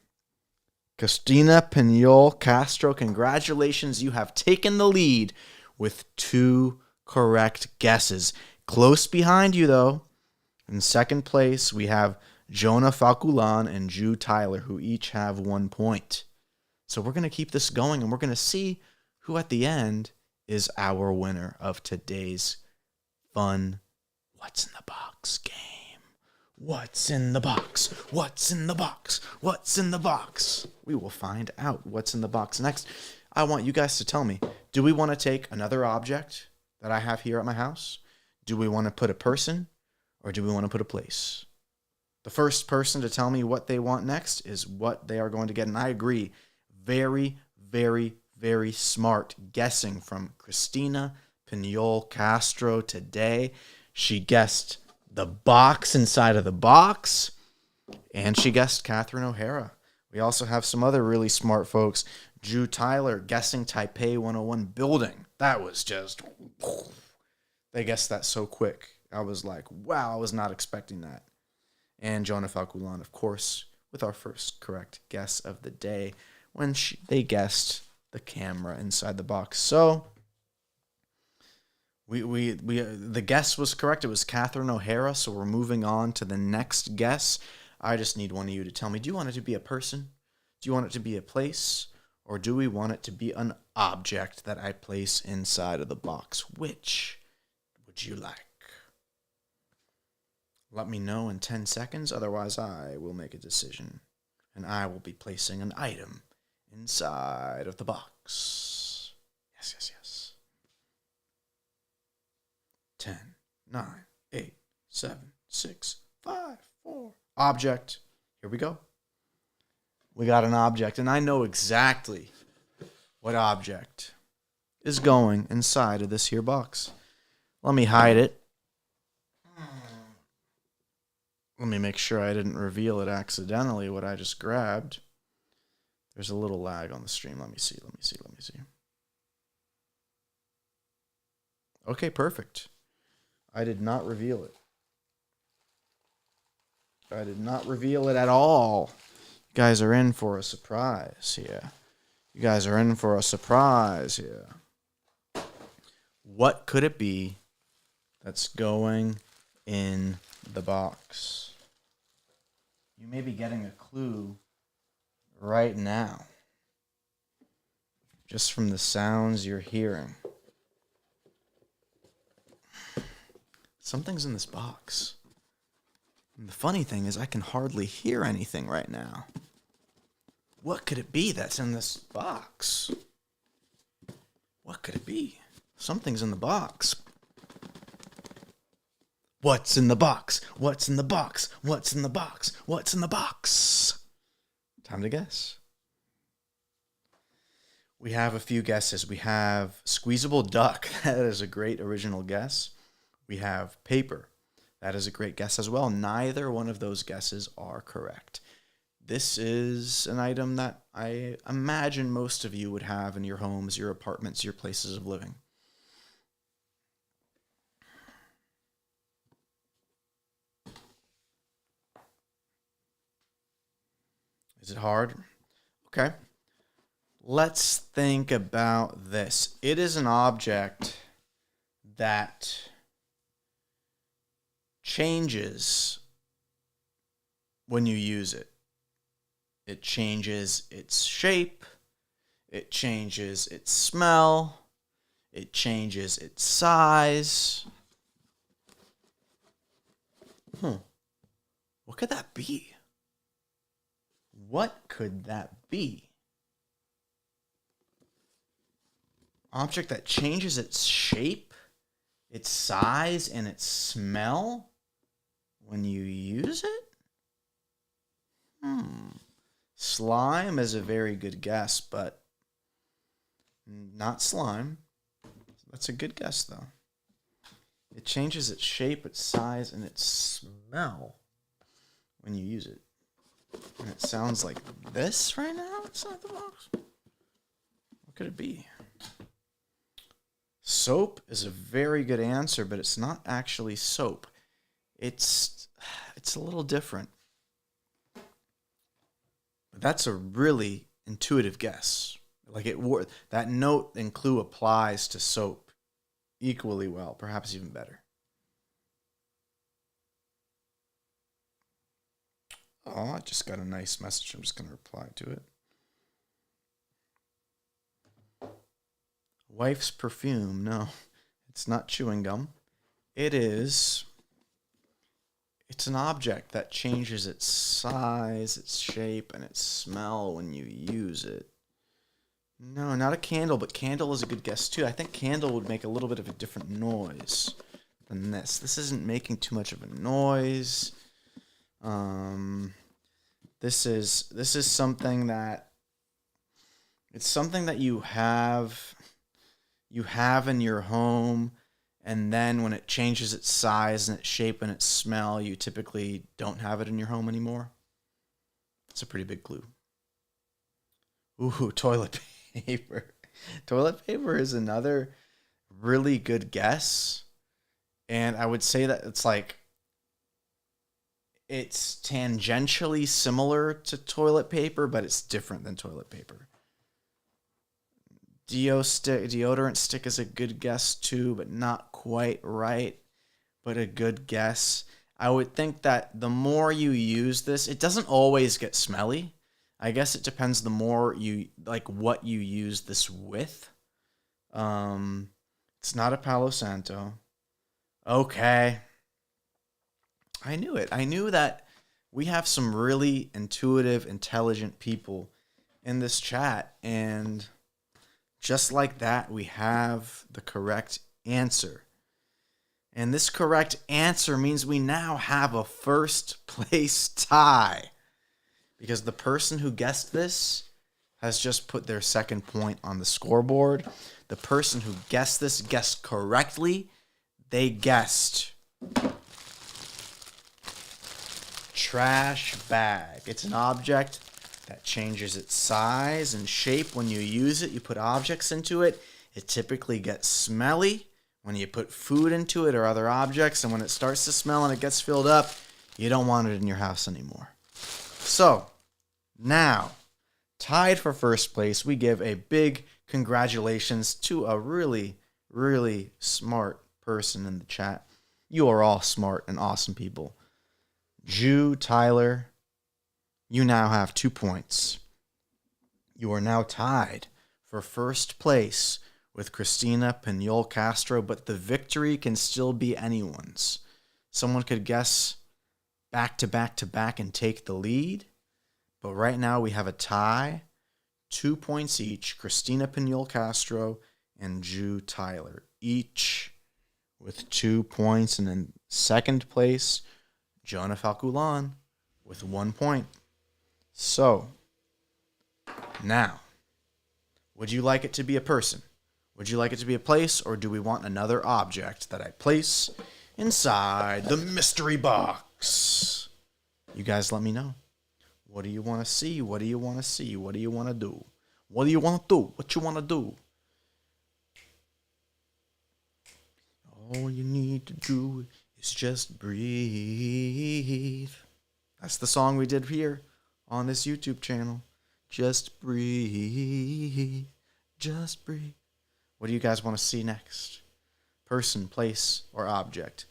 Christina Piñol Castro, congratulations. You have taken the lead with 2 correct guesses. Close behind you, though. In second place, we have Jonah Falculan and Drew Tyler, who each have 1 point. So we're going to keep this going, and we're going to see who at the end is our winner of today's fun What's in the Box game. What's in the box? What's in the box? What's in the box? We will find out what's in the box next. I want you guys to tell me, do we want to take another object that I have here at my house? Do we want to put a person, or do we want to put a place? The first person to tell me what they want next is what they are going to get. And I agree, very, very, very smart guessing from Christina Piñol Castro today. She guessed the box inside of the box, and she guessed Catherine O'Hara. We also have some other really smart folks. Drew Tyler guessing Taipei 101 building. That was just... They guessed that so quick. I was like, wow, I was not expecting that. And Joanna Falculan, of course, with our first correct guess of the day when they guessed the camera inside the box. So the guess was correct. It was Catherine O'Hara. So we're moving on to the next guess. I just need one of you to tell me, do you want it to be a person? Do you want it to be a place? Or do we want it to be an object that I place inside of the box? Which would you like? Let me know in 10 seconds. Otherwise, I will make a decision. And I will be placing an item inside of the box. Yes, yes, yes. 10, 9, 8, 7, 6, 5, 4. Object. Here we go. We got an object, and I know exactly what object is going inside of this here box. Let me hide it. Let me make sure I didn't reveal it accidentally, what I just grabbed. There's a little lag on the stream. Let me see. Okay, perfect. I did not reveal it. I did not reveal it at all. You guys are in for a surprise here. What could it be that's going in the box? You may be getting a clue right now, just from the sounds you're hearing. Something's in this box. And the funny thing is I can hardly hear anything right now. What could it be that's in this box? What could it be? Something's in the box. What's in the box? What's in the box? What's in the box? What's in the box? Time to guess. We have a few guesses. We have squeezable duck. That is a great original guess. We have paper. That is a great guess as well. Neither one of those guesses are correct. This is an item that I imagine most of you would have in your homes, your apartments, your places of living. Is it hard? Okay. Let's think about this. It is an object that changes when you use it. It changes its shape. It changes its smell. It changes its size. What could that be? What could that be? Object that changes its shape, its size, and its smell when you use it? Slime is a very good guess, but not slime. That's a good guess, though. It changes its shape, its size, and its smell when you use it. And it sounds like this right now inside the box. What could it be? Soap is a very good answer, but it's not actually soap. It's a little different. But that's a really intuitive guess. Like that note and clue applies to soap equally well, perhaps even better. Oh, I just got a nice message. I'm just going to reply to it. Wife's perfume. No, it's not chewing gum. It's an object that changes its size, its shape, and its smell when you use it. No, not a candle, but candle is a good guess too. I think candle would make a little bit of a different noise than this. This isn't making too much of a noise. This is something that it's something that you have in your home, and then when it changes its size and its shape and its smell, you typically don't have it in your home anymore. That's a pretty big clue. Ooh, toilet paper. Toilet paper is another really good guess. And I would say that it's tangentially similar to toilet paper, but it's different than toilet paper. Deodorant stick is a good guess too, but not quite right, but a good guess. I would think that the more you use this, it doesn't always get smelly. I guess it depends the more you like what you use this with. It's not a Palo Santo. Okay. I knew it. I knew that we have some really intuitive, intelligent people in this chat. And just like that, we have the correct answer. And this correct answer means we now have a first place tie. Because the person who guessed this has just put their second point on the scoreboard. The person who guessed this guessed correctly. They guessed trash bag. It's an object that changes its size and shape when you use it. You put objects into it. It typically gets smelly when you put food into it or other objects. And when it starts to smell and it gets filled up, you don't want it in your house anymore. So, now, tied for first place, we give a big congratulations to a really, really smart person in the chat. You are all smart and awesome people. Jew Tyler, you now have 2 points. You are now tied for first place with Christina Pinol Castro, but the victory can still be anyone's. Someone could guess back to back to back and take the lead, but right now we have a tie, 2 points each. Christina Pinol Castro and Jew Tyler, each with 2 points, and in second place, Jonah Falculan with 1 point. So, now, would you like it to be a person? Would you like it to be a place, or do we want another object that I place inside the mystery box? You guys let me know. What do you want to see? What do you want to see? What do you want to do? What do you want to do? What you want to do? All you need to do is just breathe. That's the song we did here on this YouTube channel. Just breathe. Just breathe. What do you guys want to see next? Person, place, or object?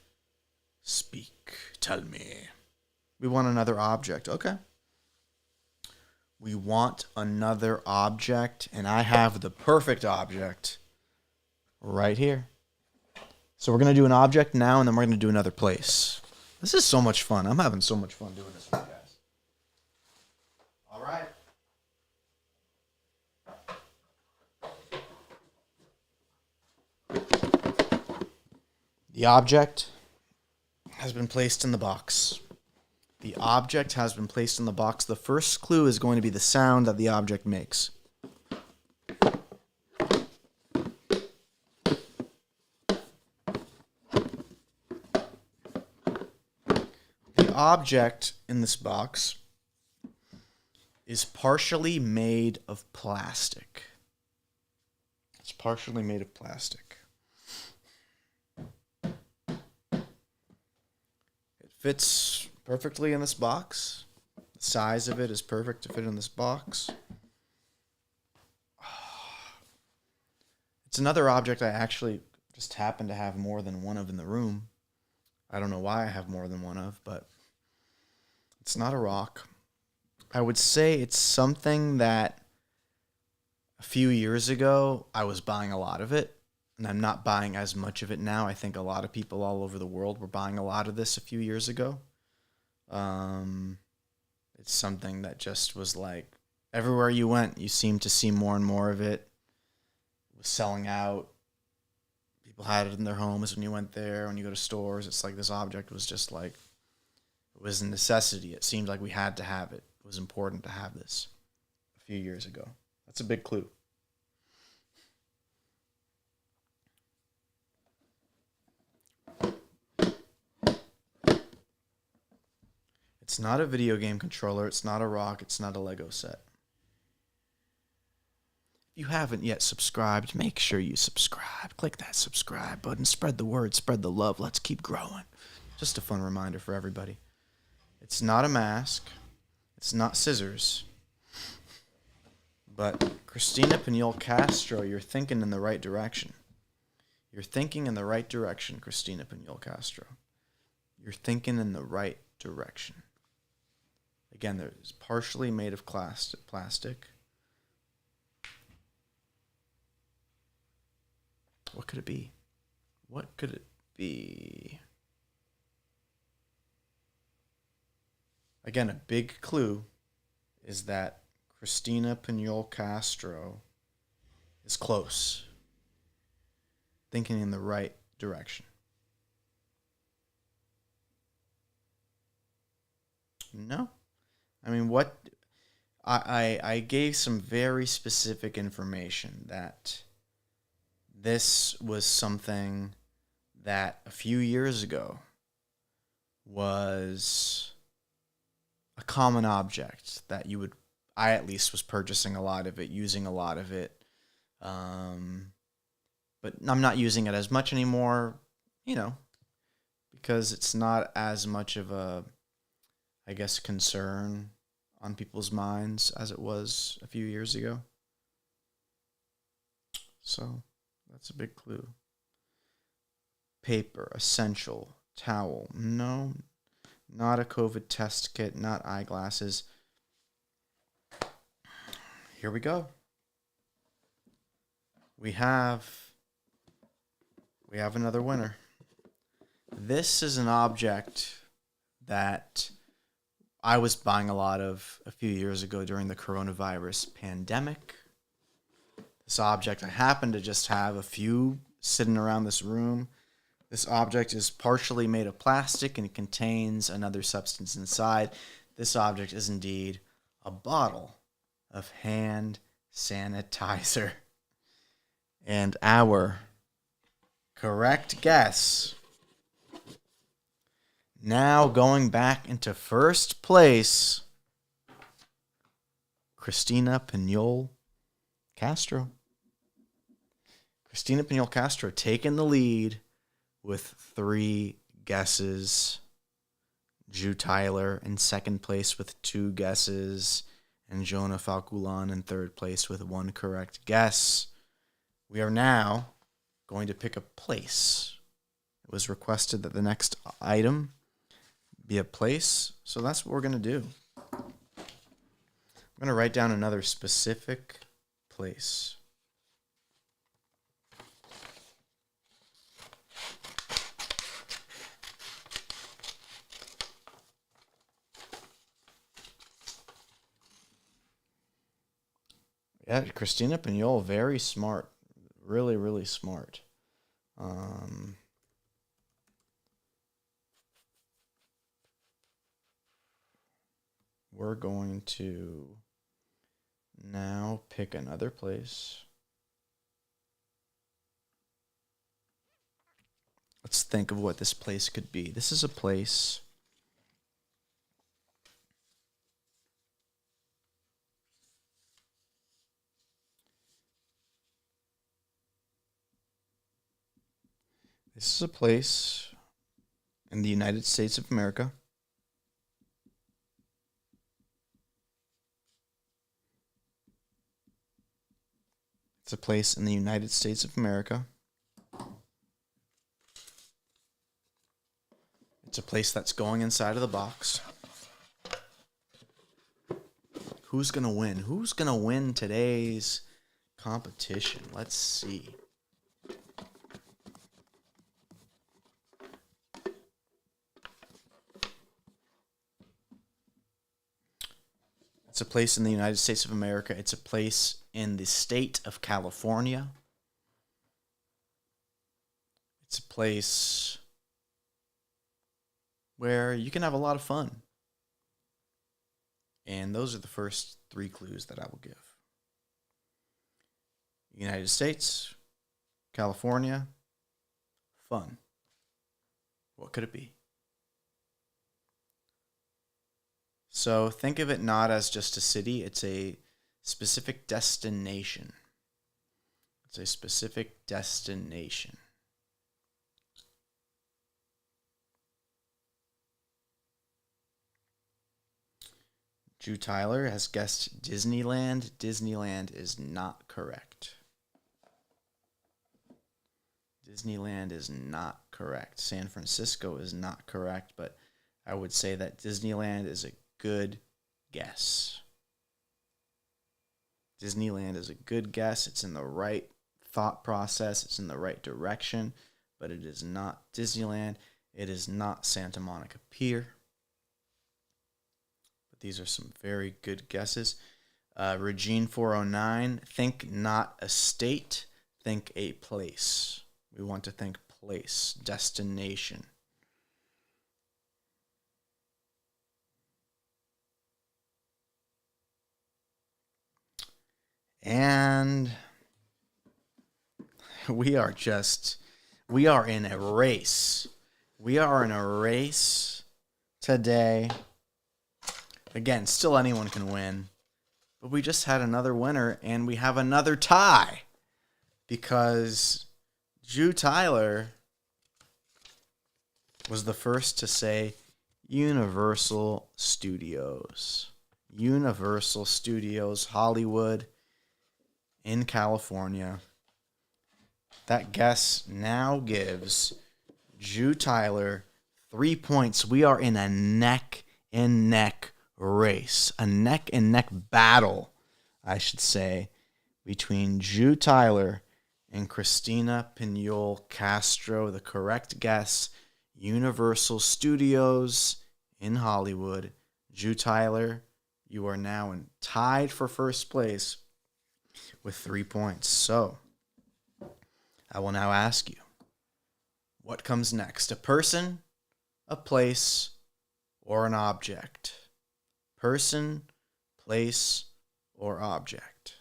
Speak. Tell me. We want another object. Okay. We want another object, and I have the perfect object right here. So we're going to do an object now, and then we're going to do another place. This is so much fun. I'm having so much fun doing this with you guys. All right. The object has been placed in the box. The object has been placed in the box. The first clue is going to be the sound that the object makes. The object in this box is partially made of plastic. It's partially made of plastic. It fits perfectly in this box. The size of it is perfect to fit in this box. It's another object I actually just happen to have more than one of in the room. I don't know why I have more than one of, but it's not a rock. I would say it's something that a few years ago I was buying a lot of it, and I'm not buying as much of it now. I think a lot of people all over the world were buying a lot of this a few years ago. It's something that just was like everywhere you went, you seemed to see more and more of it. It was selling out. People had it in their homes when you went there. When you go to stores, it's like this object was just like, it was a necessity. It seemed like we had to have it. It was important to have this a few years ago. That's a big clue. It's not a video game controller. It's not a rock. It's not a Lego set. If you haven't yet subscribed, make sure you subscribe. Click that subscribe button. Spread the word, spread the love. Let's keep growing. Just a fun reminder for everybody. It's not a mask. It's not scissors. But Christina Pinole Castro, you're thinking in the right direction. You're thinking in the right direction, Christina Pinole Castro. You're thinking in the right direction. Again, it's partially made of plastic. What could it be? What could it be? Again, a big clue is that Christina Pinole Castro is close. Thinking in the right direction. No. I mean, what... I gave some very specific information that this was something that a few years ago was a common object that I at least was purchasing a lot of it, using a lot of it. But I'm not using it as much anymore, because it's not as much of a, I guess, concern on people's minds as it was a few years ago. So that's a big clue. Paper, essential, towel. No, not a COVID test kit, not eyeglasses. Here we go. We have another winner. This is an object that I was buying a lot of a few years ago during the coronavirus pandemic. This object, I happen to just have a few sitting around this room. This object is partially made of plastic and contains another substance inside. This object is indeed a bottle of hand sanitizer. And our correct guess, now going back into first place, Christina Pinole Castro. Christina Pinole Castro taking the lead with 3 guesses. Drew Tyler in second place with 2 guesses. And Jonah Falculan in third place with 1 correct guess. We are now going to pick a place. It was requested that the next item be a place, so that's what we're going to do. I'm going to write down another specific place. Yeah, Christina Pinole, very smart. Really, really smart. We're going to now pick another place. Let's think of what this place could be. This is a place in the United States of America. It's a place in the United States of America. It's a place that's going inside of the box. Who's going to win? Who's going to win today's competition? Let's see. It's a place in the United States of America. It's a place in the state of California. It's a place where you can have a lot of fun. And those are the first 3 clues that I will give. United States, California, fun. What could it be? So think of it not as just a city, it's a specific destination. It's a specific destination. Drew Tyler has guessed Disneyland. Disneyland is not correct. Disneyland is not correct. San Francisco is not correct, but I would say that Disneyland is a good guess. Disneyland is a good guess. It's in the right thought process. It's in the right direction, but it is not Disneyland. It is not Santa Monica Pier. These are some very good guesses. Regine 409, think not a state, think a place. We want to think place, destination. And we are in a race. We are in a race today. Again, still anyone can win. But we just had another winner, and we have another tie. Because Drew Tyler was the first to say Universal Studios. Universal Studios, Hollywood, in California. That guess now gives Drew Tyler 3 points. We are in a neck-and-neck race, a neck-and-neck battle, I should say, between Drew Tyler and Christina Pinole Castro. The correct guess, Universal Studios in Hollywood. Drew Tyler, you are now tied for first place with 3 points. So, I will now ask you, what comes next? A person, a place, or an object? Person, place, or object?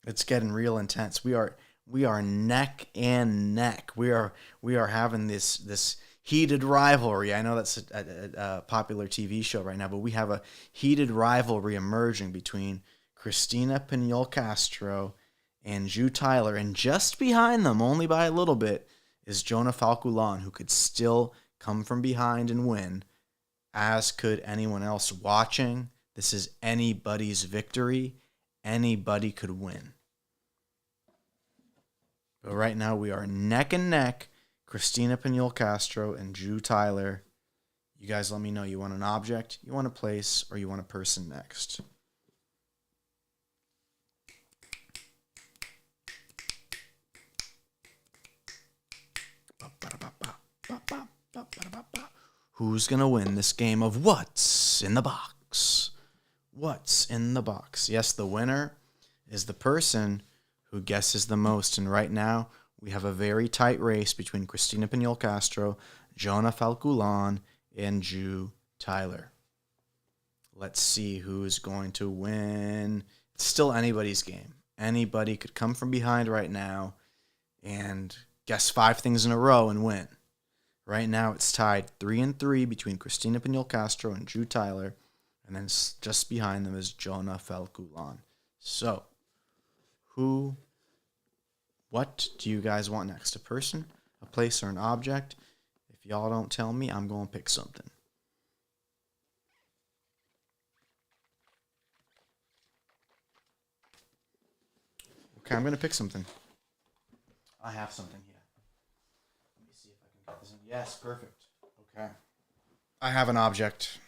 It's getting real intense. We are neck and neck. We are having this heated rivalry. I know that's a popular TV show right now, but we have a heated rivalry emerging between Christina Pinole Castro and Drew Tyler, and just behind them, only by a little bit, is Jonah Falkulan, who could still come from behind and win, as could anyone else watching. This is anybody's victory. Anybody could win. But right now we are neck and neck, Christina Pinole Castro and Drew Tyler. You guys let me know, you want an object, you want a place, or you want a person next. Who's going to win this game of What's in the Box? What's in the box? Yes, the winner is the person who guesses the most. And right now, we have a very tight race between Christina Pinole Castro, Jonah Falkulan, and Drew Tyler. Let's see who's going to win. It's still anybody's game. Anybody could come from behind right now and guess 5 things in a row and win. Right now, it's tied 3-3 between Christina Pinole Castro and Drew Tyler, and then just behind them is Jonah Falkulan. So, what do you guys want next? A person, a place, or an object? If y'all don't tell me, I'm going to pick something. Okay, I'm going to pick something. I have something here. Let me see if I can get this in. Yes, perfect. Okay. I have an object.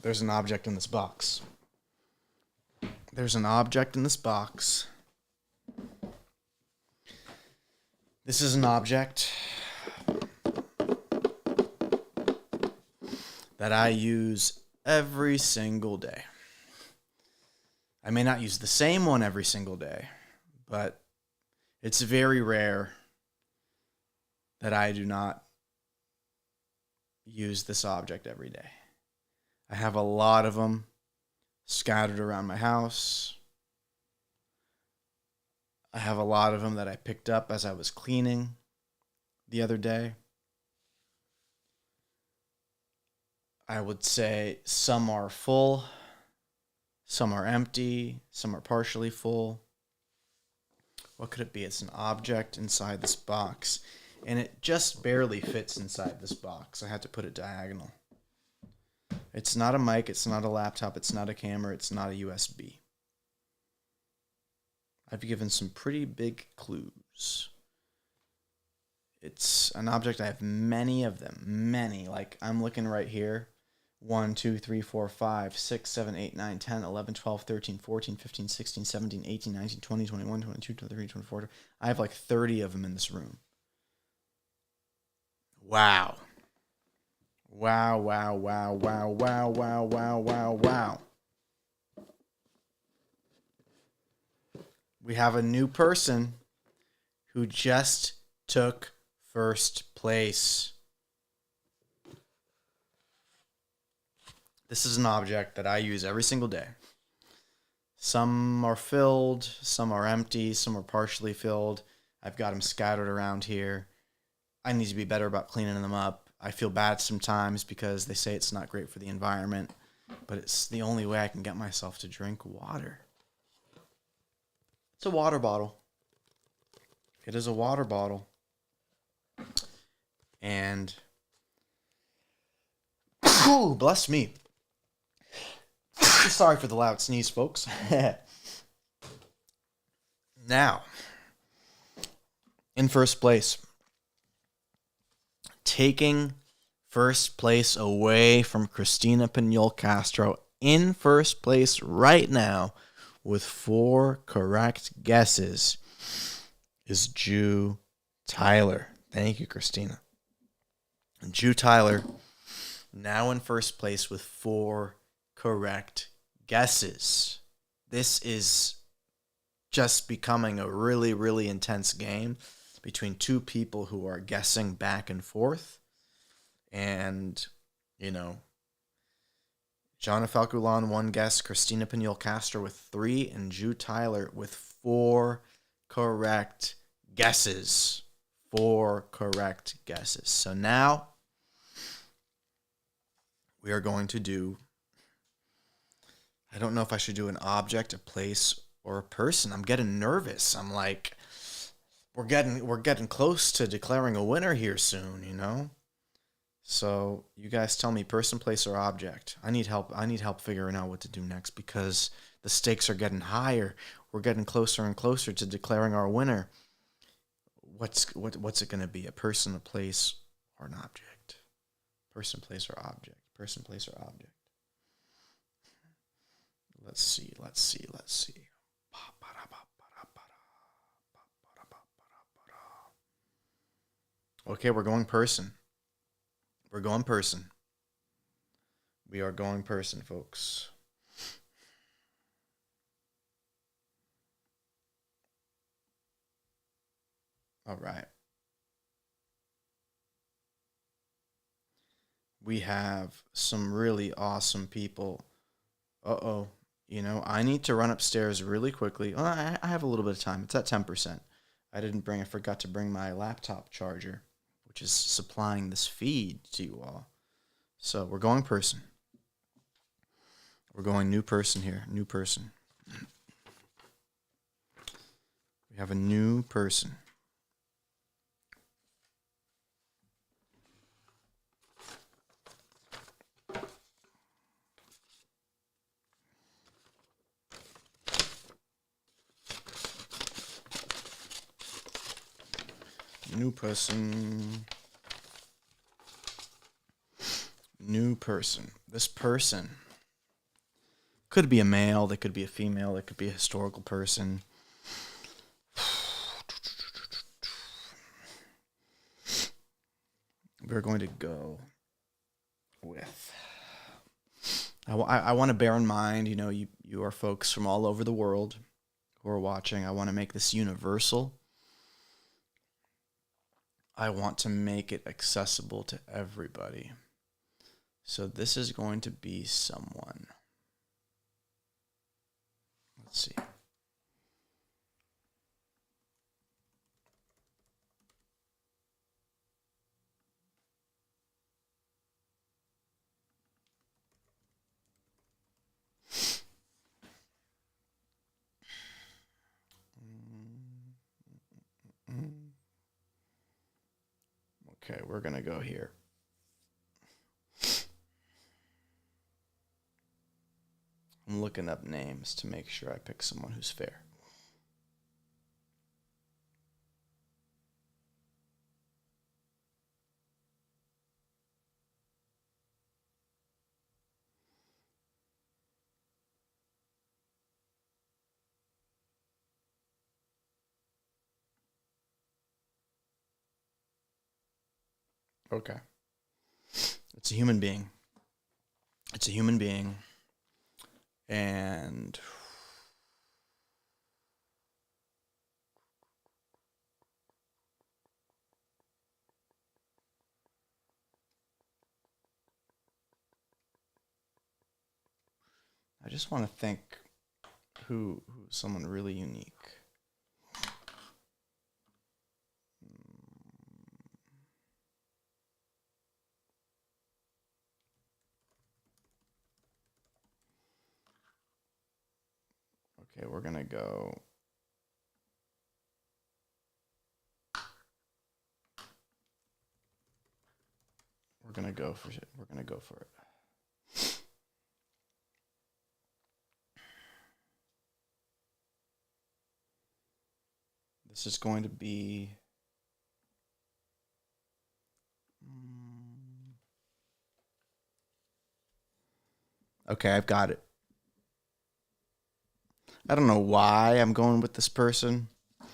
There's an object in this box. There's an object in this box. This is an object that I use every single day. I may not use the same one every single day, but it's very rare that I do not use this object every day. I have a lot of them scattered around my house. I have a lot of them that I picked up as I was cleaning the other day. I would say some are full, Some are empty, some are partially full. What could it be? It's an object inside this box, and it just barely fits inside this box. I had to put it diagonal. It's not a mic, it's not a laptop, it's not a camera, it's not a USB. I've given some pretty big clues. It's an object. I have many of them. Many. Like, I'm looking right here. 1, 2, 3, 4, 5, 6, 7, 8, 9, 10, 11, 12, 13, 14, 15, 16, 17, 18, 19, 20, 21, 22, 23, 24. I have like 30 of them in this room. Wow. Wow, wow, wow, wow, wow, wow, wow, wow, wow. We have a new person who just took first place. This is an object that I use every single day. Some are filled, some are empty, some are partially filled. I've got them scattered around here. I need to be better about cleaning them up. I feel bad sometimes because they say it's not great for the environment, but it's the only way I can get myself to drink water. It's a water bottle. It is a water bottle. And, ooh, bless me. Sorry for the loud sneeze, folks. Now, in first place, taking first place away from Christina Pinol Castro, in first place right now with 4 correct guesses, is Jew Tyler. Thank you, Christina. Jew Tyler, now in first place with 4 correct guesses. This is just becoming a really, really intense game between 2 people who are guessing back and forth. And, you know, Jonna Falculan, 1 guess, Christina Pinol Castro with 3, and Jew Tyler with 4 correct guesses. 4 correct guesses. So now we are going to do, I don't know if I should do an object, a place, or a person. I'm getting nervous. I'm like, we're getting close to declaring a winner here soon, you know? So you guys tell me, person, place, or object. I need help. I need help figuring out what to do next because the stakes are getting higher. We're getting closer and closer to declaring our winner. What's it going to be? A person, a place, or an object? Person, place, or object? Person, place, or object? Let's see. Okay, we're going person. We are going person, folks. All right. We have some really awesome people. Uh-oh. You know, I need to run upstairs really quickly. Oh, I have a little bit of time. It's at 10%. I forgot to bring my laptop charger, which is supplying this feed to you all. So we're going person. We're going new person here. New person. We have a new person. New person. New person. This person could be a male, they could be a female, they could be a historical person. We're going to go with... I want to bear in mind, you know, you are folks from all over the world who are watching. I want to make this universal. I want to make it accessible to everybody. So this is going to be someone. Let's see. Okay, we're going to go here. I'm looking up names to make sure I pick someone who's fair. Okay. It's a human being. It's a human being. And I just want to think who's someone really unique. Okay, we're going to go. We're going to go for it. We're going to go for it. This is going to be okay, I've got it. I don't know why I'm going with this person. I'm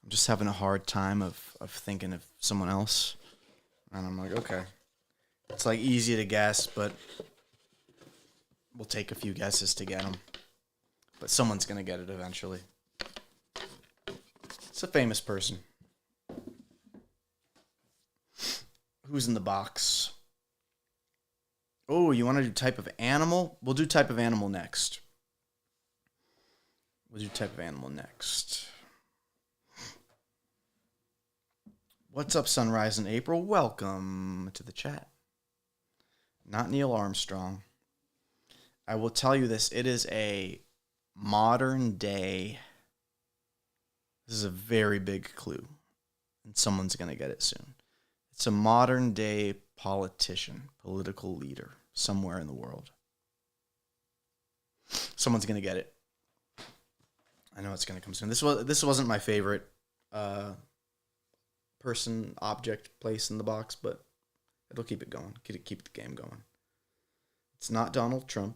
just having a hard time of thinking of someone else. And I'm like, okay. It's like easy to guess, but we'll take a few guesses to get them. But someone's going to get it eventually. It's a famous person. Who's in the box? Oh, you want to do type of animal? We'll do type of animal next. What's up, Sunrise in April? Welcome to the chat. Not Neil Armstrong. I will tell you this. It is a modern day. This is a very big clue. And someone's going to get it soon. It's a modern day politician, political leader somewhere in the world. Someone's going to get it. I know it's going to come soon. This wasn't my favorite person, object, place in the box, but it'll keep it going. Keep the game going. It's not Donald Trump,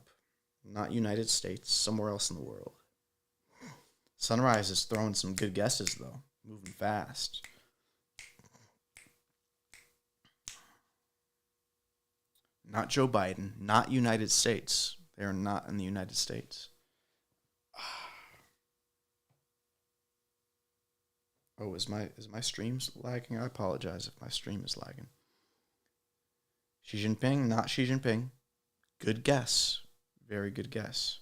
not United States, somewhere else in the world. Sunrise is throwing some good guesses, though. Moving fast. Not Joe Biden, not United States. They are not in the United States. Oh, is my stream lagging? I apologize if my stream is lagging. Xi Jinping, not Xi Jinping. Good guess. Very good guess.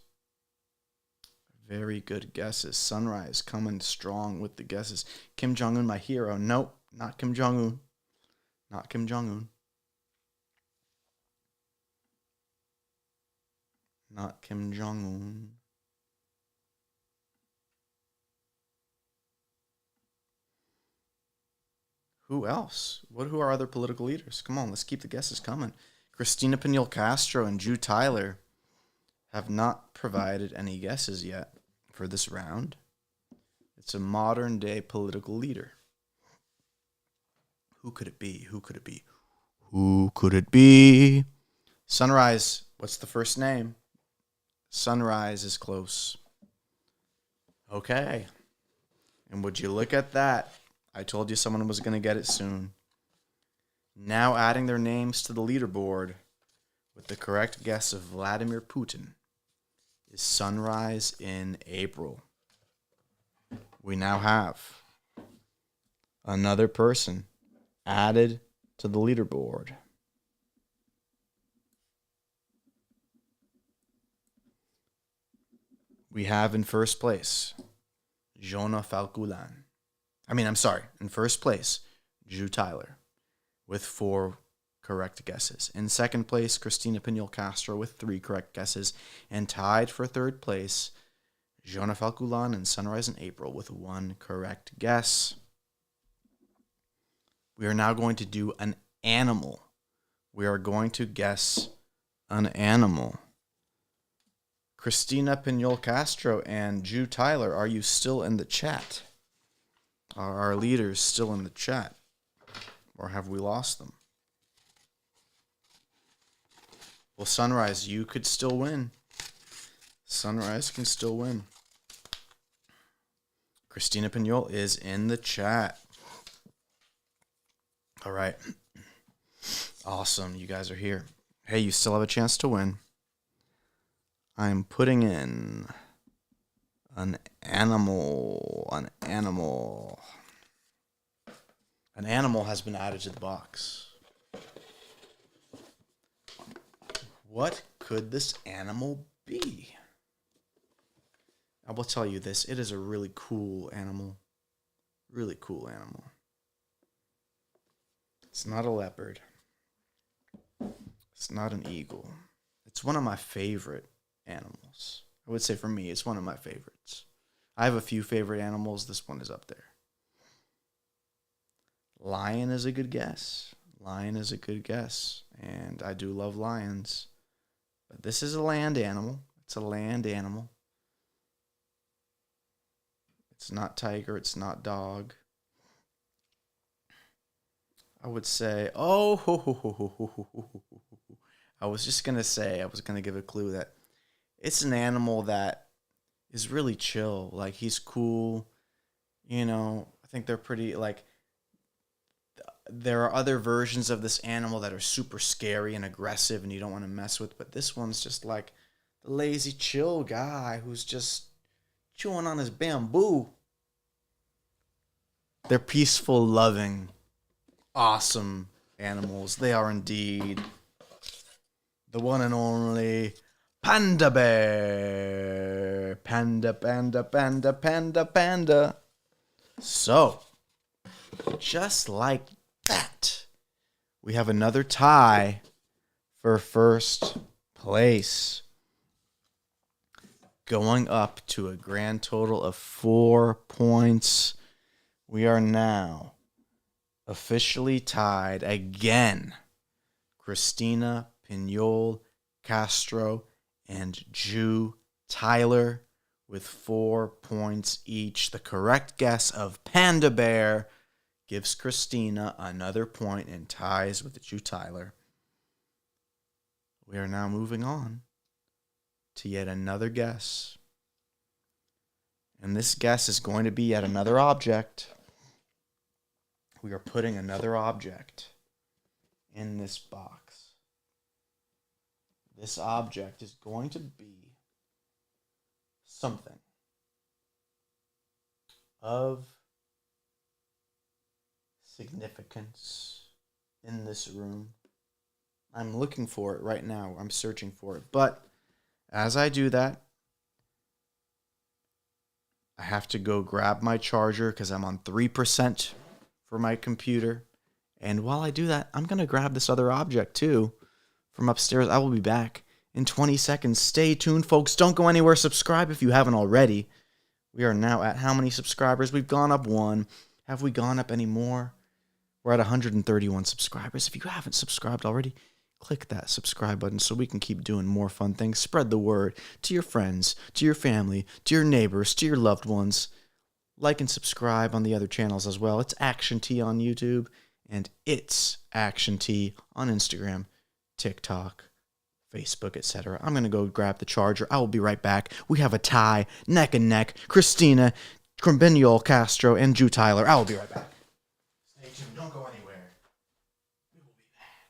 Very good guesses. Sunrise coming strong with the guesses. Kim Jong-un, my hero. Nope, not Kim Jong-un. Not Kim Jong-un. Not Kim Jong-un. Who else? Who are other political leaders? Come on, let's keep the guesses coming. Cristina Pinal Castro and Drew Tyler have not provided any guesses yet for this round. It's a modern day political leader. Who could it be? Who could it be? Who could it be? Sunrise, what's the first name? Sunrise is close. Okay. And would you look at that? I told you someone was going to get it soon. Now adding their names to the leaderboard with the correct guess of Vladimir Putin is Sunrise in April. We now have another person added to the leaderboard. We have in first place Jonah Falkulan. In first place, Drew Tyler with 4 correct guesses. In second place, Cristina Pinal Castro with 3 correct guesses. And tied for third place, Jonah Falkulan and Sunrise in April with 1 correct guess. We are now going to do an animal. We are going to guess an animal. Christina Pinol Castro and Jew Tyler, are you still in the chat? Are our leaders still in the chat? Or have we lost them? Well, Sunrise, you could still win. Sunrise can still win. Christina Pinol is in the chat. All right. Awesome. You guys are here. Hey, you still have a chance to win. I'm putting in an animal. An animal. An animal has been added to the box. What could this animal be? I will tell you this. It is a really cool animal. Really cool animal. It's not a leopard. It's not an eagle. It's one of my favorite animals. I would say for me, it's one of my favorites. I have a few favorite animals. This one is up there. Lion is a good guess. Lion is a good guess. And I do love lions. But this is a land animal. It's a land animal. It's not tiger. It's not dog. I would say, I was just going to say, I was going to give a clue that it's an animal that is really chill. Like, he's cool. You know, I think they're pretty, like, there are other versions of this animal that are super scary and aggressive and you don't want to mess with. But this one's just like the lazy, chill guy who's just chewing on his bamboo. They're peaceful, loving, awesome animals. They are indeed the one and only Panda Bear. Panda, panda, panda, panda, panda. So, just like that, we have another tie for first place. Going up to a grand total of 4 points. We are now officially tied again. Christina Pinol Castro and Jew Tyler with 4 points each. The correct guess of Panda Bear gives Christina another point and ties with Jew Tyler. We are now moving on to yet another guess. And this guess is going to be yet another object. We are putting another object in this box. This object is going to be something of significance in this room. I'm looking for it right now. I'm searching for it. But as I do that, I have to go grab my charger because I'm on 3% for my computer. And while I do that, I'm going to grab this other object too from upstairs. I will be back in 20 seconds. Stay tuned, folks. Don't go anywhere. Subscribe if you haven't already. We are now at how many subscribers? We've gone up 1. Have we gone up any more? We're at 131 subscribers. If you haven't subscribed already, click that subscribe button so we can keep doing more fun things. Spread the word to your friends, to your family, to your neighbors, to your loved ones. Like and subscribe on the other channels as well. It's Action T on YouTube, and it's Action T on Instagram, TikTok, Facebook, etc. I'm going to go grab the charger. I will be right back. We have a tie, neck and neck. Christina Pinol Castro and Jew Tyler. I will be right back. Stay tuned. Don't go anywhere. We will be back.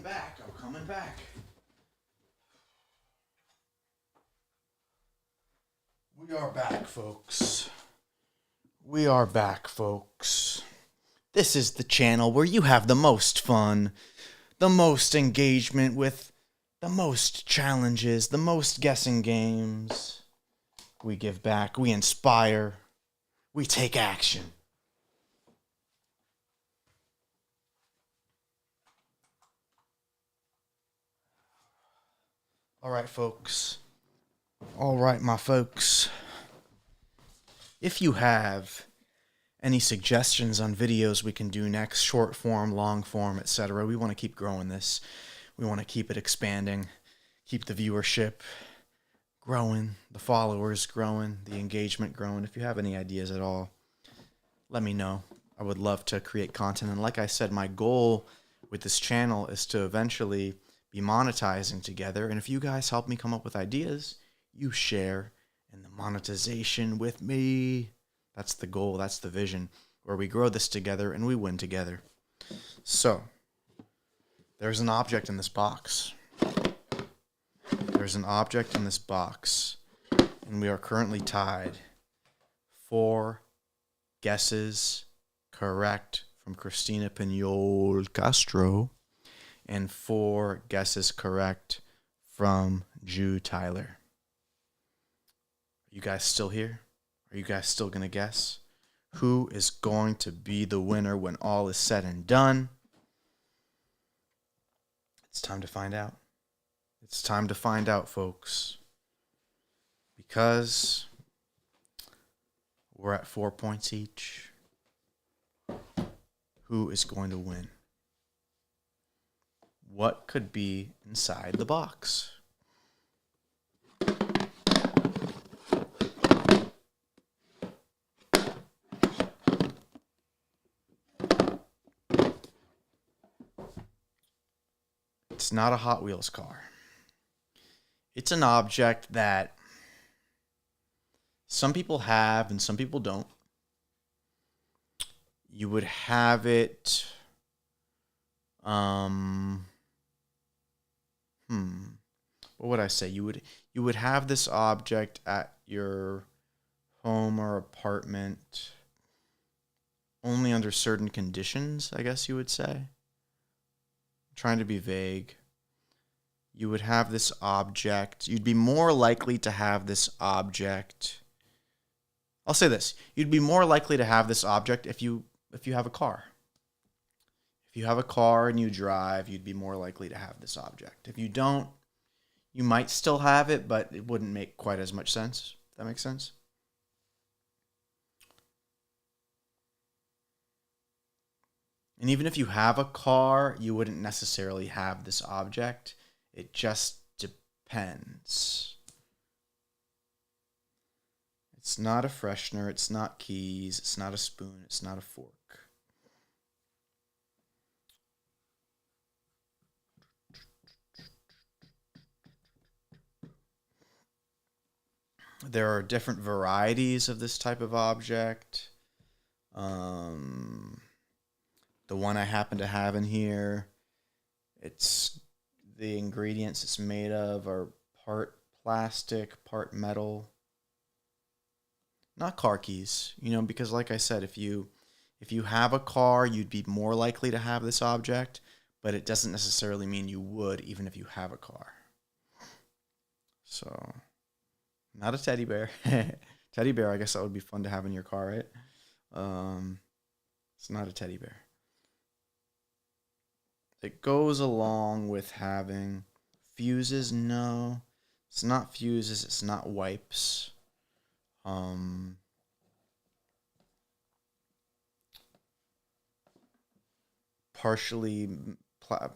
back. I'm coming back. We are back, folks. We are back, folks. This is the channel where you have the most fun, the most engagement with the most challenges, the most guessing games. We give back, we inspire, we take action. All right, folks. All right, my folks. If you have any suggestions on videos we can do next, short form, long form, etc., we want to keep growing this. We want to keep it expanding, keep the viewership growing, the followers growing, the engagement growing. If you have any ideas at all, let me know. I would love to create content. And like I said, my goal with this channel is to eventually be monetizing together. And if you guys help me come up with ideas, you share in the monetization with me. That's the goal. That's the vision, where we grow this together and we win together. So there's an object in this box. There's an object in this box, and we are currently tied. 4 guesses correct from Christina Pinol Castro, and 4 guesses correct from Jew Tyler. Are you guys still here? Are you guys still going to guess? Who is going to be the winner when all is said and done? It's time to find out. It's time to find out, folks. Because we're at 4 points each. Who is going to win? What could be inside the box? It's not a Hot Wheels car. It's an object that some people have and some people don't. You would have it, what would I say? You would have this object at your home or apartment only under certain conditions, I guess you would say. I'm trying to be vague. You would have this object. You'd be more likely to have this object. I'll say this. You'd be more likely to have this object if you have a car. If you have a car and you drive, you'd be more likely to have this object. If you don't, you might still have it, but it wouldn't make quite as much sense. If that makes sense? And even if you have a car, you wouldn't necessarily have this object. It just depends. It's not a freshener. It's not keys. It's not a spoon. It's not a fork. There are different varieties of this type of object. The one I happen to have in here, it's the ingredients it's made of are part plastic, part metal. Not car keys, because like I said, if you have a car, you'd be more likely to have this object, but it doesn't necessarily mean you would even if you have a car. So, not a teddy bear. Teddy bear, I guess that would be fun to have in your car, right? It's not a teddy bear. It goes along with having fuses. No, it's not fuses. It's not wipes.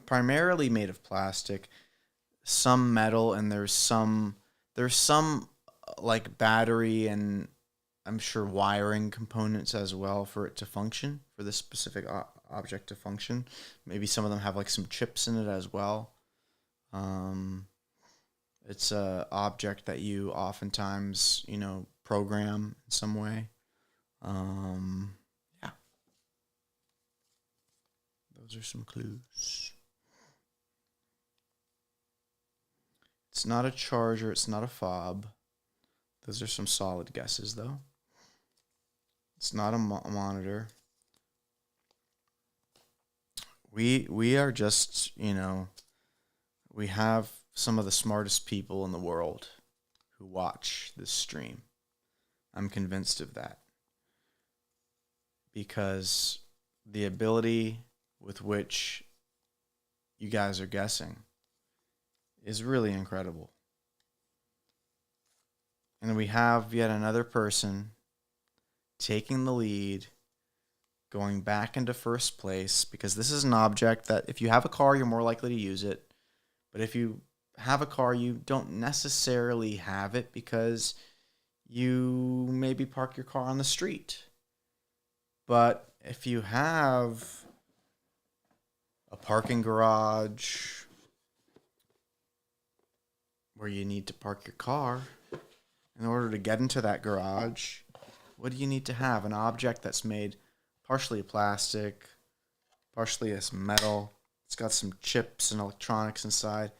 Primarily made of plastic, some metal, and there's some like battery and I'm sure wiring components as well for it to function, for this specific object to function. Maybe some of them have like some chips in it as well. It's a object that you oftentimes, program in some way. Yeah. Those are some clues. It's not a charger. It's not a fob. Those are some solid guesses, though. It's not a monitor. We are just, we have some of the smartest people in the world who watch this stream. I'm convinced of that. Because the ability with which you guys are guessing is really incredible. And we have yet another person taking the lead, going back into first place, because this is an object that if you have a car, you're more likely to use it. But if you have a car, you don't necessarily have it because you maybe park your car on the street. But if you have a parking garage where you need to park your car, in order to get into that garage, what do you need to have? An object that's made partially of plastic, partially as metal. It's got some chips and electronics inside.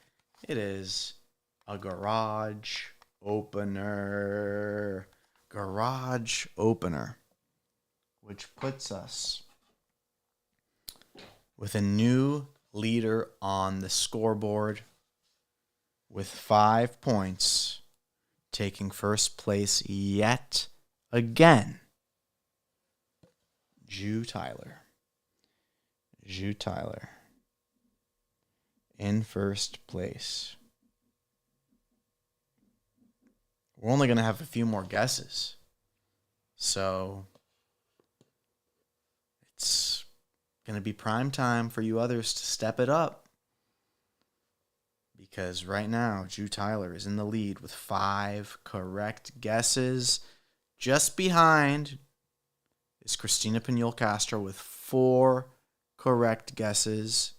It is a garage opener. Garage opener. Which puts us with a new leader on the scoreboard with 5 points, taking first place yet again. Jew Tyler in first place. We're only going to have a few more guesses. So it's going to be prime time for you others to step it up. Because right now, Jew Tyler is in the lead with 5 correct guesses. Just behind is Christina Pinole Castro with 4 correct guesses.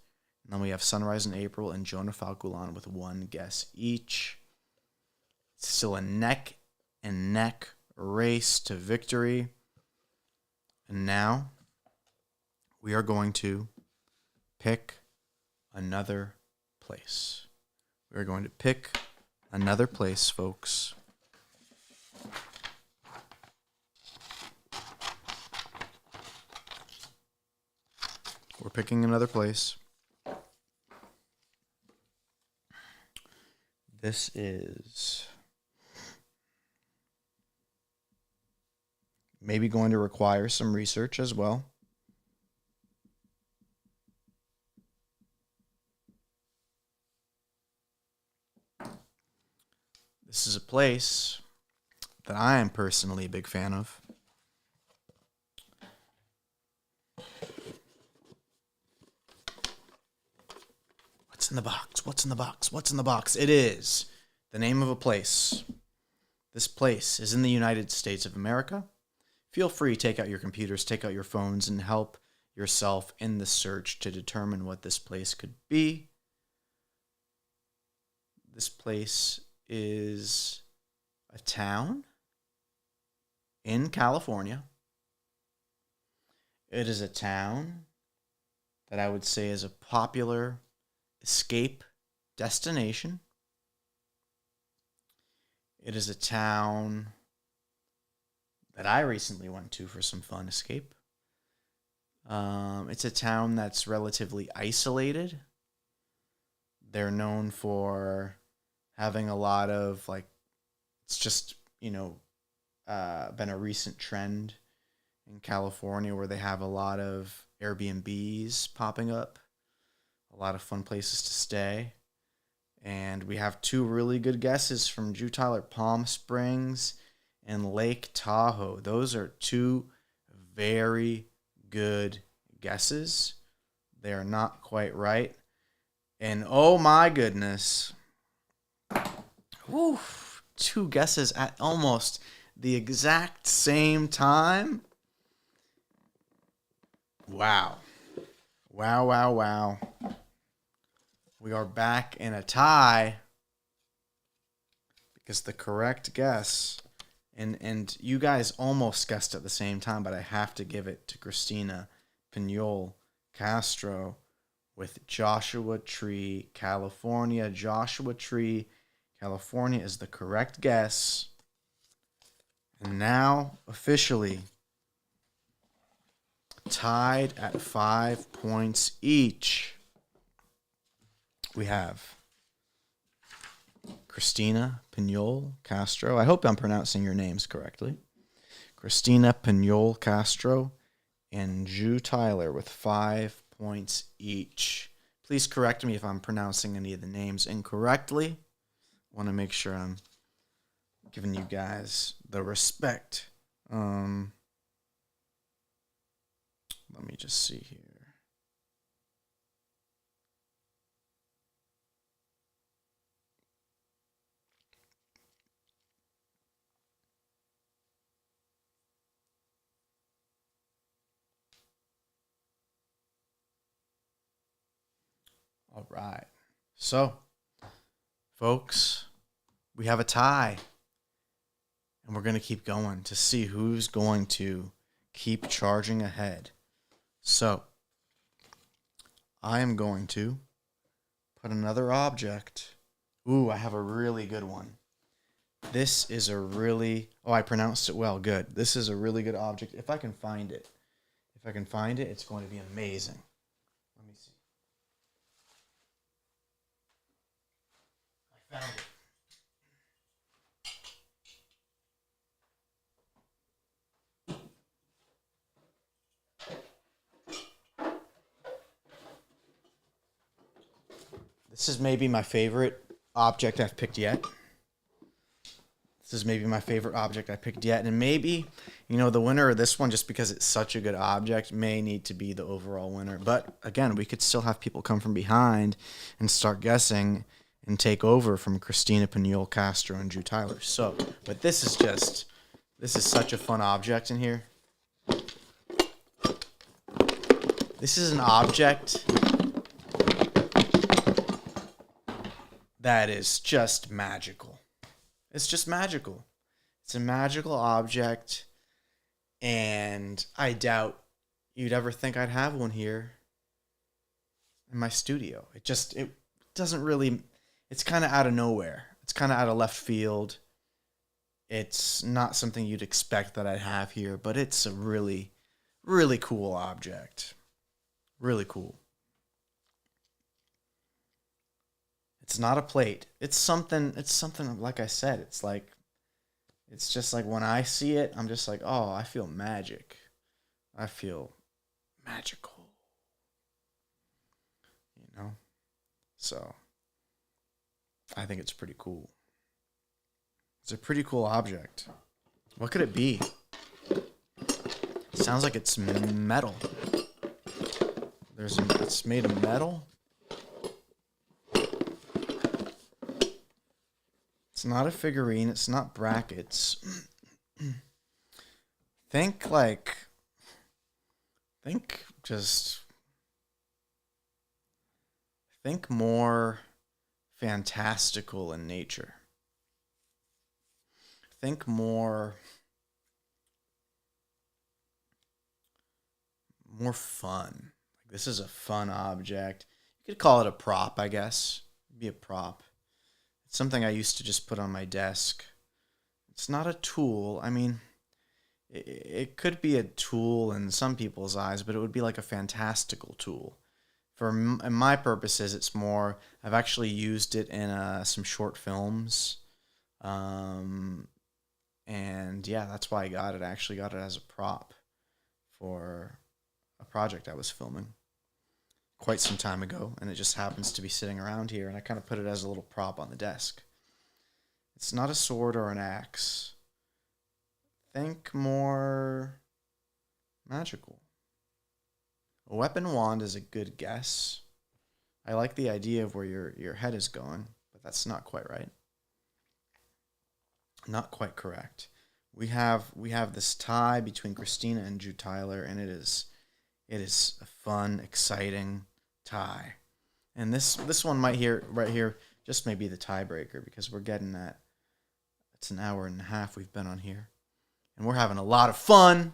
And then we have Sunrise in April and Jonah Falculan with 1 guess each. It's still a neck and neck race to victory. And now we are going to pick another place. We are going to pick another place, folks. We're picking another place. This is maybe going to require some research as well. This is a place that I am personally a big fan of. What's in the box? What's in the box? What's in the box? It is the name of a place. This place is in the United States of America. Feel free to take out your computers, take out your phones, and help yourself in the search to determine what this place could be. This place is a town in California. It is a town that I would say is a popular escape destination. It is a town that I recently went to for some fun escape. It's a town that's relatively isolated. They're known for having a lot of, it's just, been a recent trend in California where they have a lot of Airbnbs popping up, a lot of fun places to stay. And we have 2 really good guesses from Jew Tyler: Palm Springs and Lake Tahoe. Those are 2 very good guesses. They are not quite right. And oh my goodness, 2 guesses at almost the exact same time. Wow. Wow. We are back in a tie because the correct guess, and you guys almost guessed at the same time, but I have to give it to Christina Pinole Castro with Joshua Tree, California. Joshua Tree California is the correct guess. And now, officially, tied at 5 points each, we have Christina Pinol Castro. I hope I'm pronouncing your names correctly. Christina Pinol Castro and Ju Tyler with 5 points each. Please correct me if I'm pronouncing any of the names incorrectly. I want to make sure I'm giving you guys the respect. Let me just see here. All right. So, folks, we have a tie. And we're going to keep going to see who's going to keep charging ahead. So, I am going to put another object. Ooh, I have a really good one. This is a really... Oh, I pronounced it well. Good. This is a really good object. If I can find it. If I can find it, it's going to be amazing. Let me see. I found it. This is maybe my favorite object I've picked yet. And maybe, the winner of this one, just because it's such a good object, may need to be the overall winner. But again, we could still have people come from behind and start guessing and take over from Christina Pinol Castro and Ju Tyler. So, but this is such a fun object in here. This is an object that is just magical. It's just magical. It's a magical object, and I doubt you'd ever think I'd have one here in my studio. It doesn't really, it's kind of out of nowhere. It's kind of out of left field. It's not something you'd expect that I'd have here, but it's a really, really cool object. Really cool. It's not a plate. It's something like I said, it's just like when I see it, I'm just like, oh, I feel magic. I feel magical. So I think it's pretty cool. It's a pretty cool object. What could it be? It sounds like it's metal. It's made of metal. It's not a figurine. It's not brackets. Think more fantastical in nature. Think more fun. This is a fun object. You could call it a prop, I guess. It'd be a prop. It's something I used to just put on my desk. It's not a tool. I mean, it could be a tool in some people's eyes, but it would be like a fantastical tool. For my purposes, it's more, I've actually used it in some short films. And yeah, that's why I got it. I actually got it as a prop for a project I was filming quite some time ago, and it just happens to be sitting around here, and I kind of put it as a little prop on the desk. It's not a sword or an axe. Think more magical. A weapon wand is a good guess. I like the idea of where your head is going, but that's not quite right. Not quite correct. We have this tie between Christina and Ju Tyler, and it is a fun, exciting tie. And this one right here just may be the tiebreaker, because we're getting at, it's an hour and a half we've been on here. And we're having a lot of fun.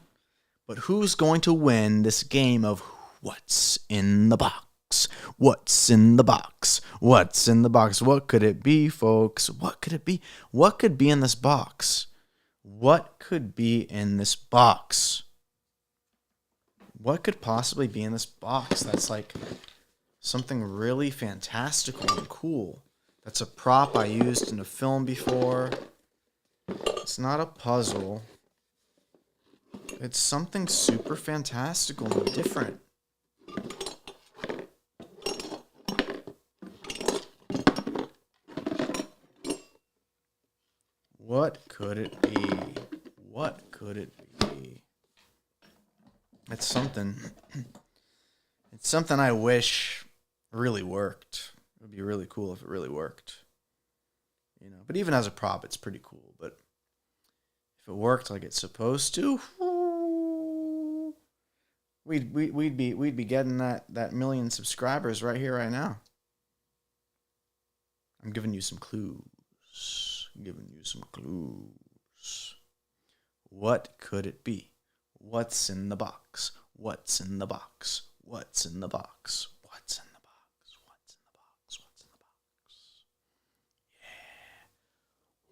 But who's going to win this game of What's in the Box? box? What's in the box? What's in the box? What could it be, folks? What could it be? What could be in this box? What could be in this box? What could possibly be in this box that's like something really fantastical and cool? That's a prop I used in a film before. It's not a puzzle. It's something super fantastical and different. What could it be? What could it be? It's something. It's something I wish really worked. It would be really cool if it really worked. You know, but even as a prop, it's pretty cool. But if it worked like it's supposed to, we'd be getting that million subscribers right here, right now. I'm giving you some clues. What could it be? What's in the box? What's in the box? What's in the box? What's in the box? What's in the box? What's in the box? Yeah.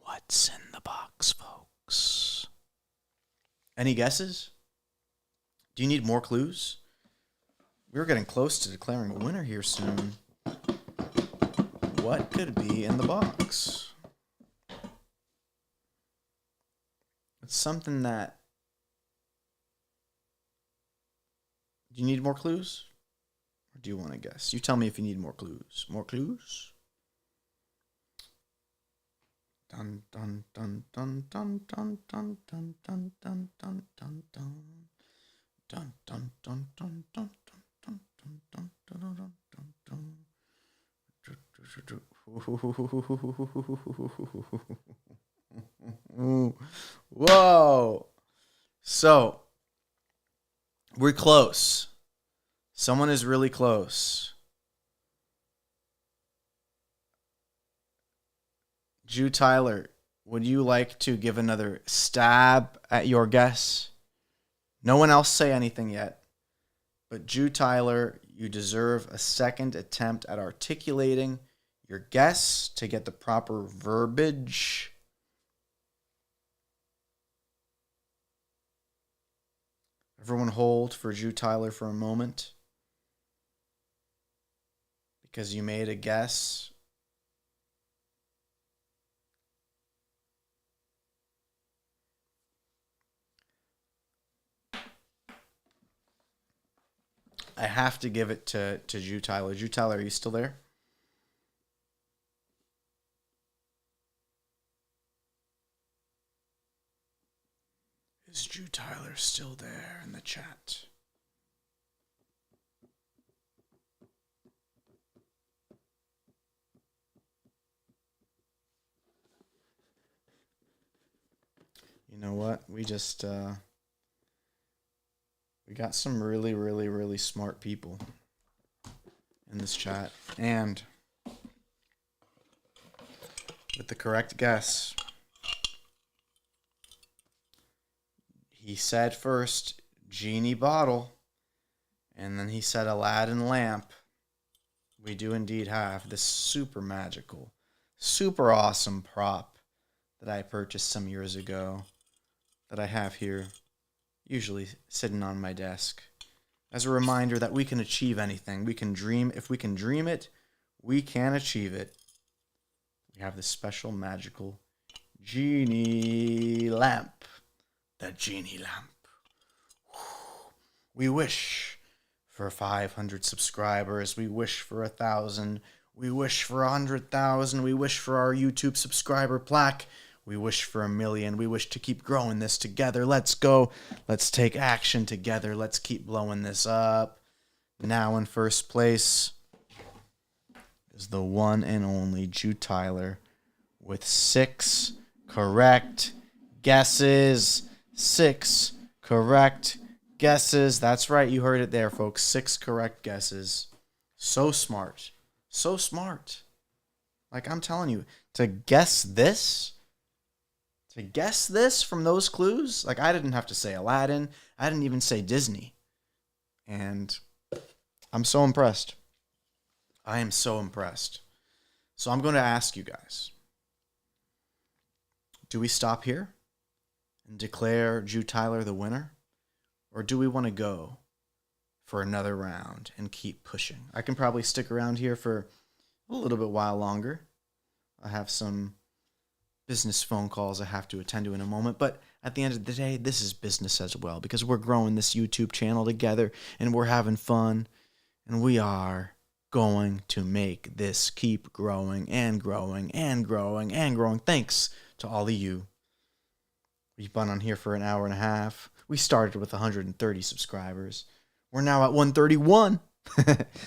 What's in the box, folks? Any guesses? Do you need more clues? We're getting close to declaring a winner here soon. What could be in the box? It's something that... Do you need more clues? Or do you want to guess? You tell me if you need more clues. More clues? Dun dun dun dun dun dun dun dun dun dun dun dun dun. Dun dun dun dun dun dun dun dun dun dun dun dun. Whoa. So, we're close. Someone is really close. Jew Tyler, would you like to give another stab at your guess? No one else say anything yet. But Jew Tyler, you deserve a second attempt at articulating your guess to get the proper verbiage. Everyone hold for Jew Tyler for a moment. Because you made a guess. I have to give it to Jew Tyler. Jew Tyler, are you still there? Is Jew Tyler still there in the chat? You know what? We just... We got some really, really, really smart people in this chat. And with the correct guess, he said first, genie bottle, and then he said Aladdin lamp. We do indeed have this super magical, super awesome prop that I purchased some years ago that I have here, usually sitting on my desk, as a reminder that we can achieve anything. We can dream. If we can dream it, we can achieve it. We have this special magical genie lamp. The genie lamp. We wish for 500 subscribers. We wish for 1,000. We wish for 100,000. We wish for our YouTube subscriber plaque. We wish for 1 million. We wish to keep growing this together. Let's go. Let's take action together. Let's keep blowing this up. Now in first place is the one and only Jew Tyler with 6 correct guesses. 6 correct guesses. That's right. You heard it there, folks. 6 correct guesses. So smart. So smart. Like, I'm telling you, to guess this... To guess this from those clues, like, I didn't have to say Aladdin. I didn't even say Disney. And I'm so impressed. I am so impressed. So I'm going to ask you guys, do we stop here and declare Jew Tyler the winner? Or do we want to go for another round and keep pushing? I can probably stick around here for a little bit while longer. I have some business phone calls I have to attend to in a moment, but at the end of the day, this is business as well, because we're growing this YouTube channel together and we're having fun, and we are going to make this keep growing and growing and growing and growing. Thanks to all of you. We've been on here for an hour and a half. We started with 130 subscribers. We're now at 131.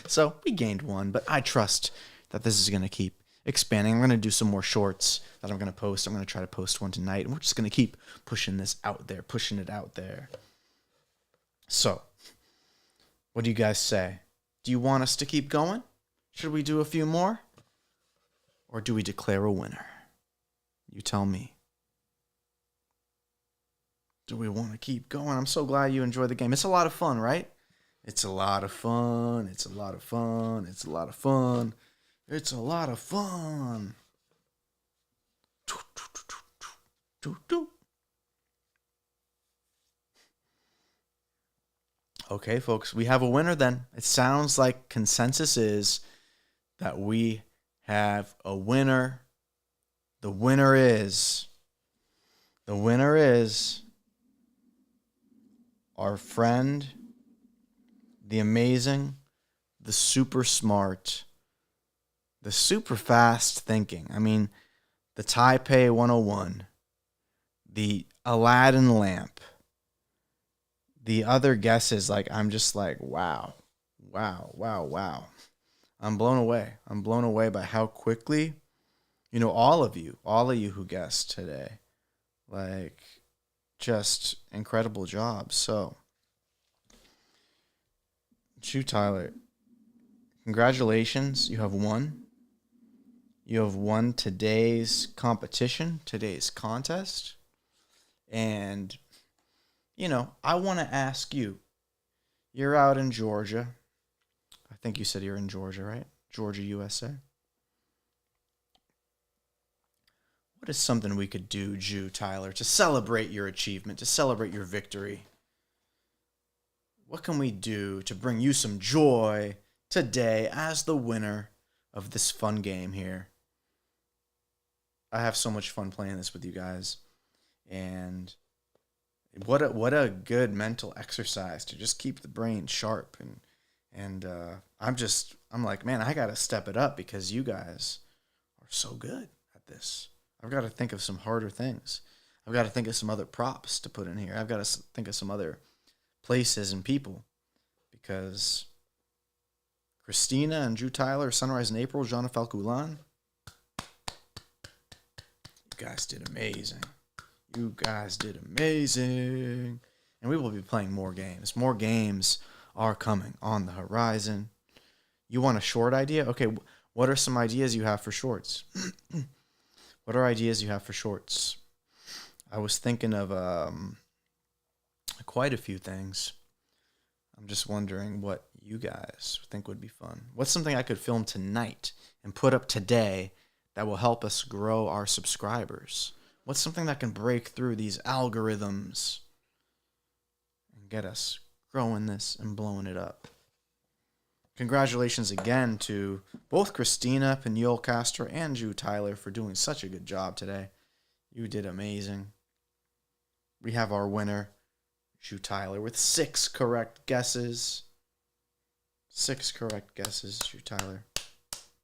So we gained one, but I trust that this is going to keep expanding. I'm going to do some more shorts that I'm going to post. I'm going to try to post one tonight, and we're just going to keep pushing this out there, pushing it out there. So, what do you guys say? Do you want us to keep going? Should we do a few more? Or do we declare a winner? You tell me. Do we want to keep going? I'm so glad you enjoy the game. It's a lot of fun, right? It's a lot of fun. It's a lot of fun. It's a lot of fun. It's a lot of fun. Okay, folks, we have a winner then. It sounds like consensus is that we have a winner. The winner is our friend, the amazing, the super smart, the super fast thinking. I mean, the Taipei 101, the Aladdin lamp, the other guesses, like, I'm just like, wow. I'm blown away. I'm blown away by how quickly, all of you who guessed today, like, just incredible job. So, Jew Tyler, congratulations. You have won. You have won today's competition, today's contest. And, I want to ask you, you're out in Georgia. I think you said you're in Georgia, right? Georgia, USA. What is something we could do, Jew Tyler, to celebrate your achievement, to celebrate your victory? What can we do to bring you some joy today as the winner of this fun game here? I have so much fun playing this with you guys. And what a good mental exercise to just keep the brain sharp. And I'm like, man, I got to step it up because you guys are so good at this. I've got to think of some harder things. I've got to think of some other props to put in here. I've got to think of some other places and people, because Christina and Jew Tyler, Sunrise in April, Jean Falculan, you guys did amazing. You guys did amazing. And we will be playing more games. More games are coming on the horizon. You want a short idea? Okay, what are some ideas you have for shorts? What are ideas you have for shorts? I was thinking of quite a few things. I'm just wondering what you guys think would be fun. What's something I could film tonight and put up today that will help us grow our subscribers? What's something that can break through these algorithms and get us growing this and blowing it up? Congratulations again to both Christina Pignol Castro and Jew Tyler for doing such a good job today. You did amazing. We have our winner, Jew Tyler, with 6 correct guesses. 6 correct guesses, Jew Tyler.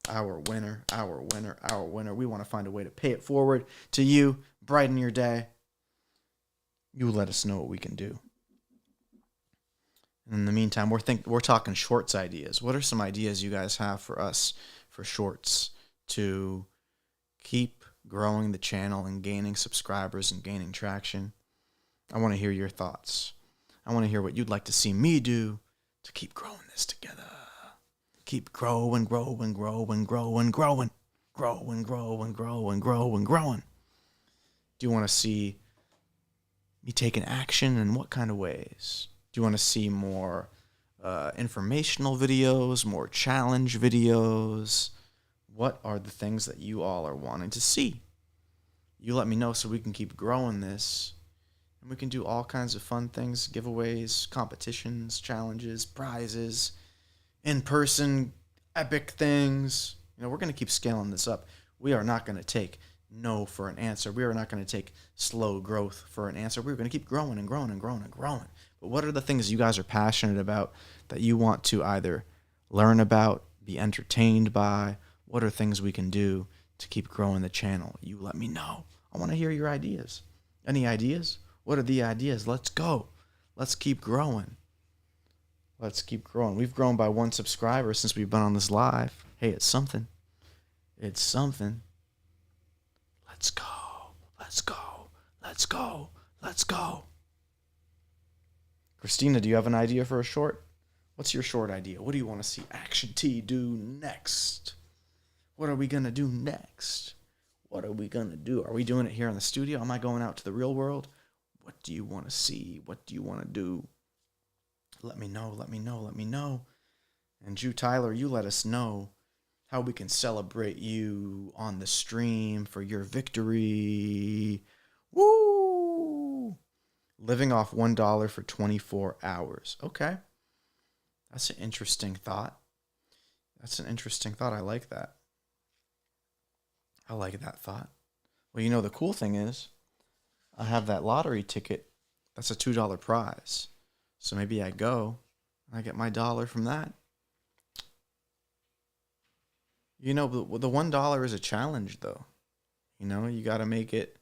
Our winner, our winner, our winner. We want to find a way to pay it forward to you, brighten your day. You let us know what we can do. In the meantime, we're talking shorts ideas. What are some ideas you guys have for us for shorts to keep growing the channel and gaining subscribers and gaining traction? I want to hear your thoughts. I want to hear what you'd like to see me do to keep growing this together. Keep growing, growing, growing, growing, growing, growing, growing, growing, growing, growing. Do you want to see me taking action, and what kind of ways? Do you want to see more informational videos, more challenge videos? What are the things that you all are wanting to see? You let me know so we can keep growing this. And we can do all kinds of fun things, giveaways, competitions, challenges, prizes, in-person epic things. We're going to keep scaling this up. We are not going to take no for an answer. We are not going to take slow growth for an answer. We're going to keep growing and growing and growing and growing. But what are the things you guys are passionate about that you want to either learn about, be entertained by? What are things we can do to keep growing the channel? You let me know. I want to hear your ideas. Any ideas? What are the ideas? Let's go. Let's keep growing. Let's keep growing. We've grown by 1 subscriber since we've been on this live. Hey, it's something. It's something. Let's go. Let's go. Let's go. Let's go. Christina, do you have an idea for a short? What's your short idea? What do you want to see Action T do next? What are we going to do next? What are we going to do? Are we doing it here in the studio? Am I going out to the real world? What do you want to see? What do you want to do? Let me know, let me know, let me know. And Jew Tyler, you let us know how we can celebrate you on the stream for your victory. Woo! Living off $1 for 24 hours. Okay. That's an interesting thought. I like that. I like that thought. Well, the cool thing is, I have that lottery ticket. That's a $2 prize. So maybe I go and I get my $1 from that. The $1 is a challenge though. You got to make it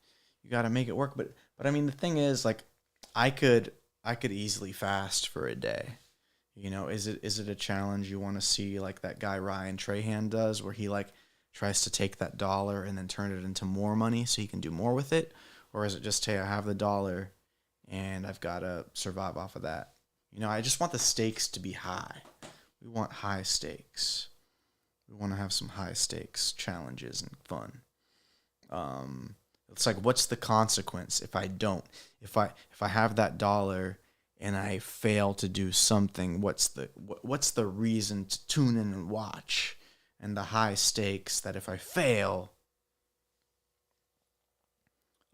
work. But I mean, the thing is, like, I could easily fast for a day. Is it a challenge you want to see like that guy Ryan Trahan does, where he like tries to take that $1 and then turn it into more money so he can do more with it? Or is it just, hey, I have the $1 and I've got to survive off of that? I just want the stakes to be high. We want high stakes. We want to have some high stakes challenges and fun. It's like, what's the consequence if I don't? If I have that $1 and I fail to do something, what's the reason to tune in and watch? And the high stakes that if I fail.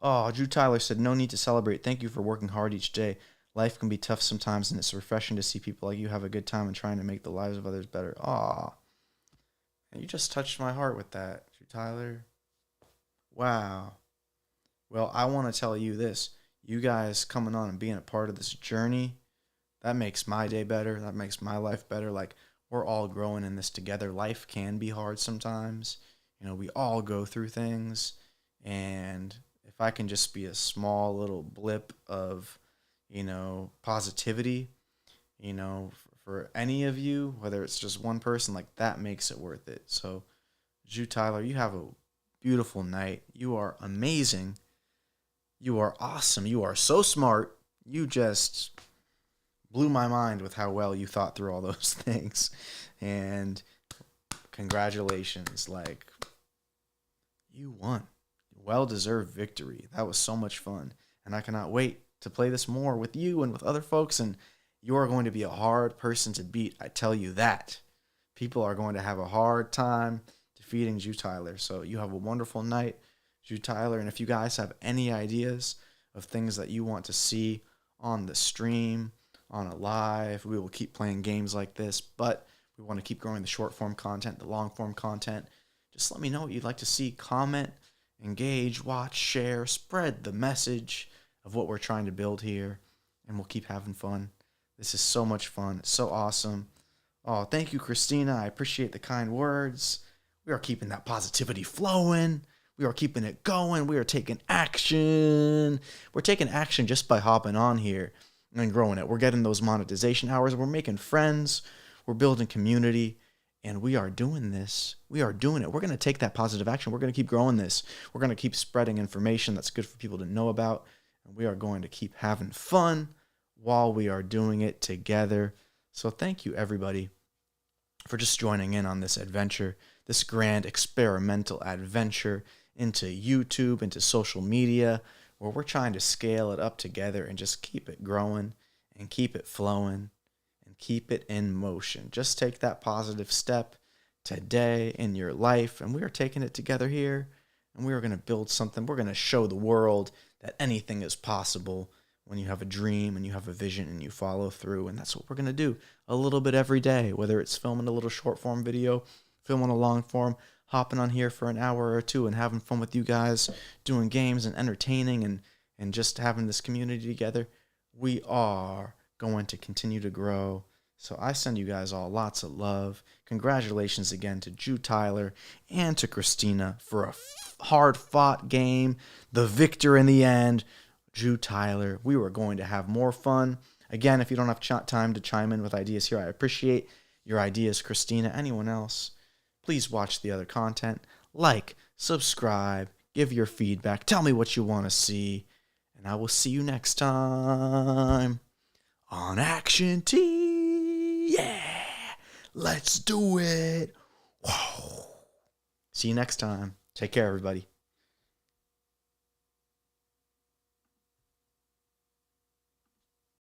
Oh, Drew Tyler said, no need to celebrate. Thank you for working hard each day. Life can be tough sometimes, and it's refreshing to see people like you have a good time and trying to make the lives of others better. Aw. And you just touched my heart with that, Drew Tyler. Wow. Well, I want to tell you this. You guys coming on and being a part of this journey, that makes my day better. That makes my life better. Like, we're all growing in this together. Life can be hard sometimes. We all go through things. And if I can just be a small little blip of, positivity, for any of you, whether it's just one person, like, that makes it worth it. So, Drew Tyler, you have a beautiful night. You are amazing. You are awesome. You are so smart. You just blew my mind with how well you thought through all those things. And congratulations. Like, you won. Well-deserved victory. That was so much fun. And I cannot wait to play this more with you and with other folks. And you are going to be a hard person to beat. I tell you that. People are going to have a hard time defeating Drew Tyler. So you have a wonderful night, Drew Tyler. And if you guys have any ideas of things that you want to see on the stream, on a live, we will keep playing games like this. But we want to keep growing the short form content, the long form content. Just let me know what you'd like to see. Comment, engage, watch, share, spread the message of what we're trying to build here. And we'll keep having fun. This is so much fun. It's so awesome. Oh, thank you, Christina. I appreciate the kind words. We are keeping that positivity flowing. We are keeping it going. We are taking action. We're taking action just by hopping on here and growing it. We're getting those monetization hours. We're making friends. We're building community. And we are doing this. We are doing it. We're going to take that positive action. We're going to keep growing this. We're going to keep spreading information that's good for people to know about. And we are going to keep having fun while we are doing it together. So thank you, everybody, for just joining in on this adventure, this grand experimental adventure into YouTube, into social media, where we're trying to scale it up together and just keep it growing and keep it flowing and keep it in motion. Just take that positive step today in your life, and we are taking it together here, and we are going to build something. We're going to show the world that anything is possible when you have a dream and you have a vision and you follow through, and that's what we're going to do a little bit every day, whether it's filming a little short form video, filming a long form, hopping on here for an hour or two and having fun with you guys, doing games and entertaining and just having this community together. We are going to continue to grow. So I send you guys all lots of love. Congratulations again to Drew Tyler and to Christina for a hard-fought game. The victor in the end, Drew Tyler. We were going to have more fun. Again, if you don't have time to chime in with ideas here, I appreciate your ideas, Christina. Anyone else, please watch the other content. Like, subscribe, give your feedback. Tell me what you want to see. And I will see you next time on Action T. Yeah, let's do it. Whoa. See you next time. Take care, everybody.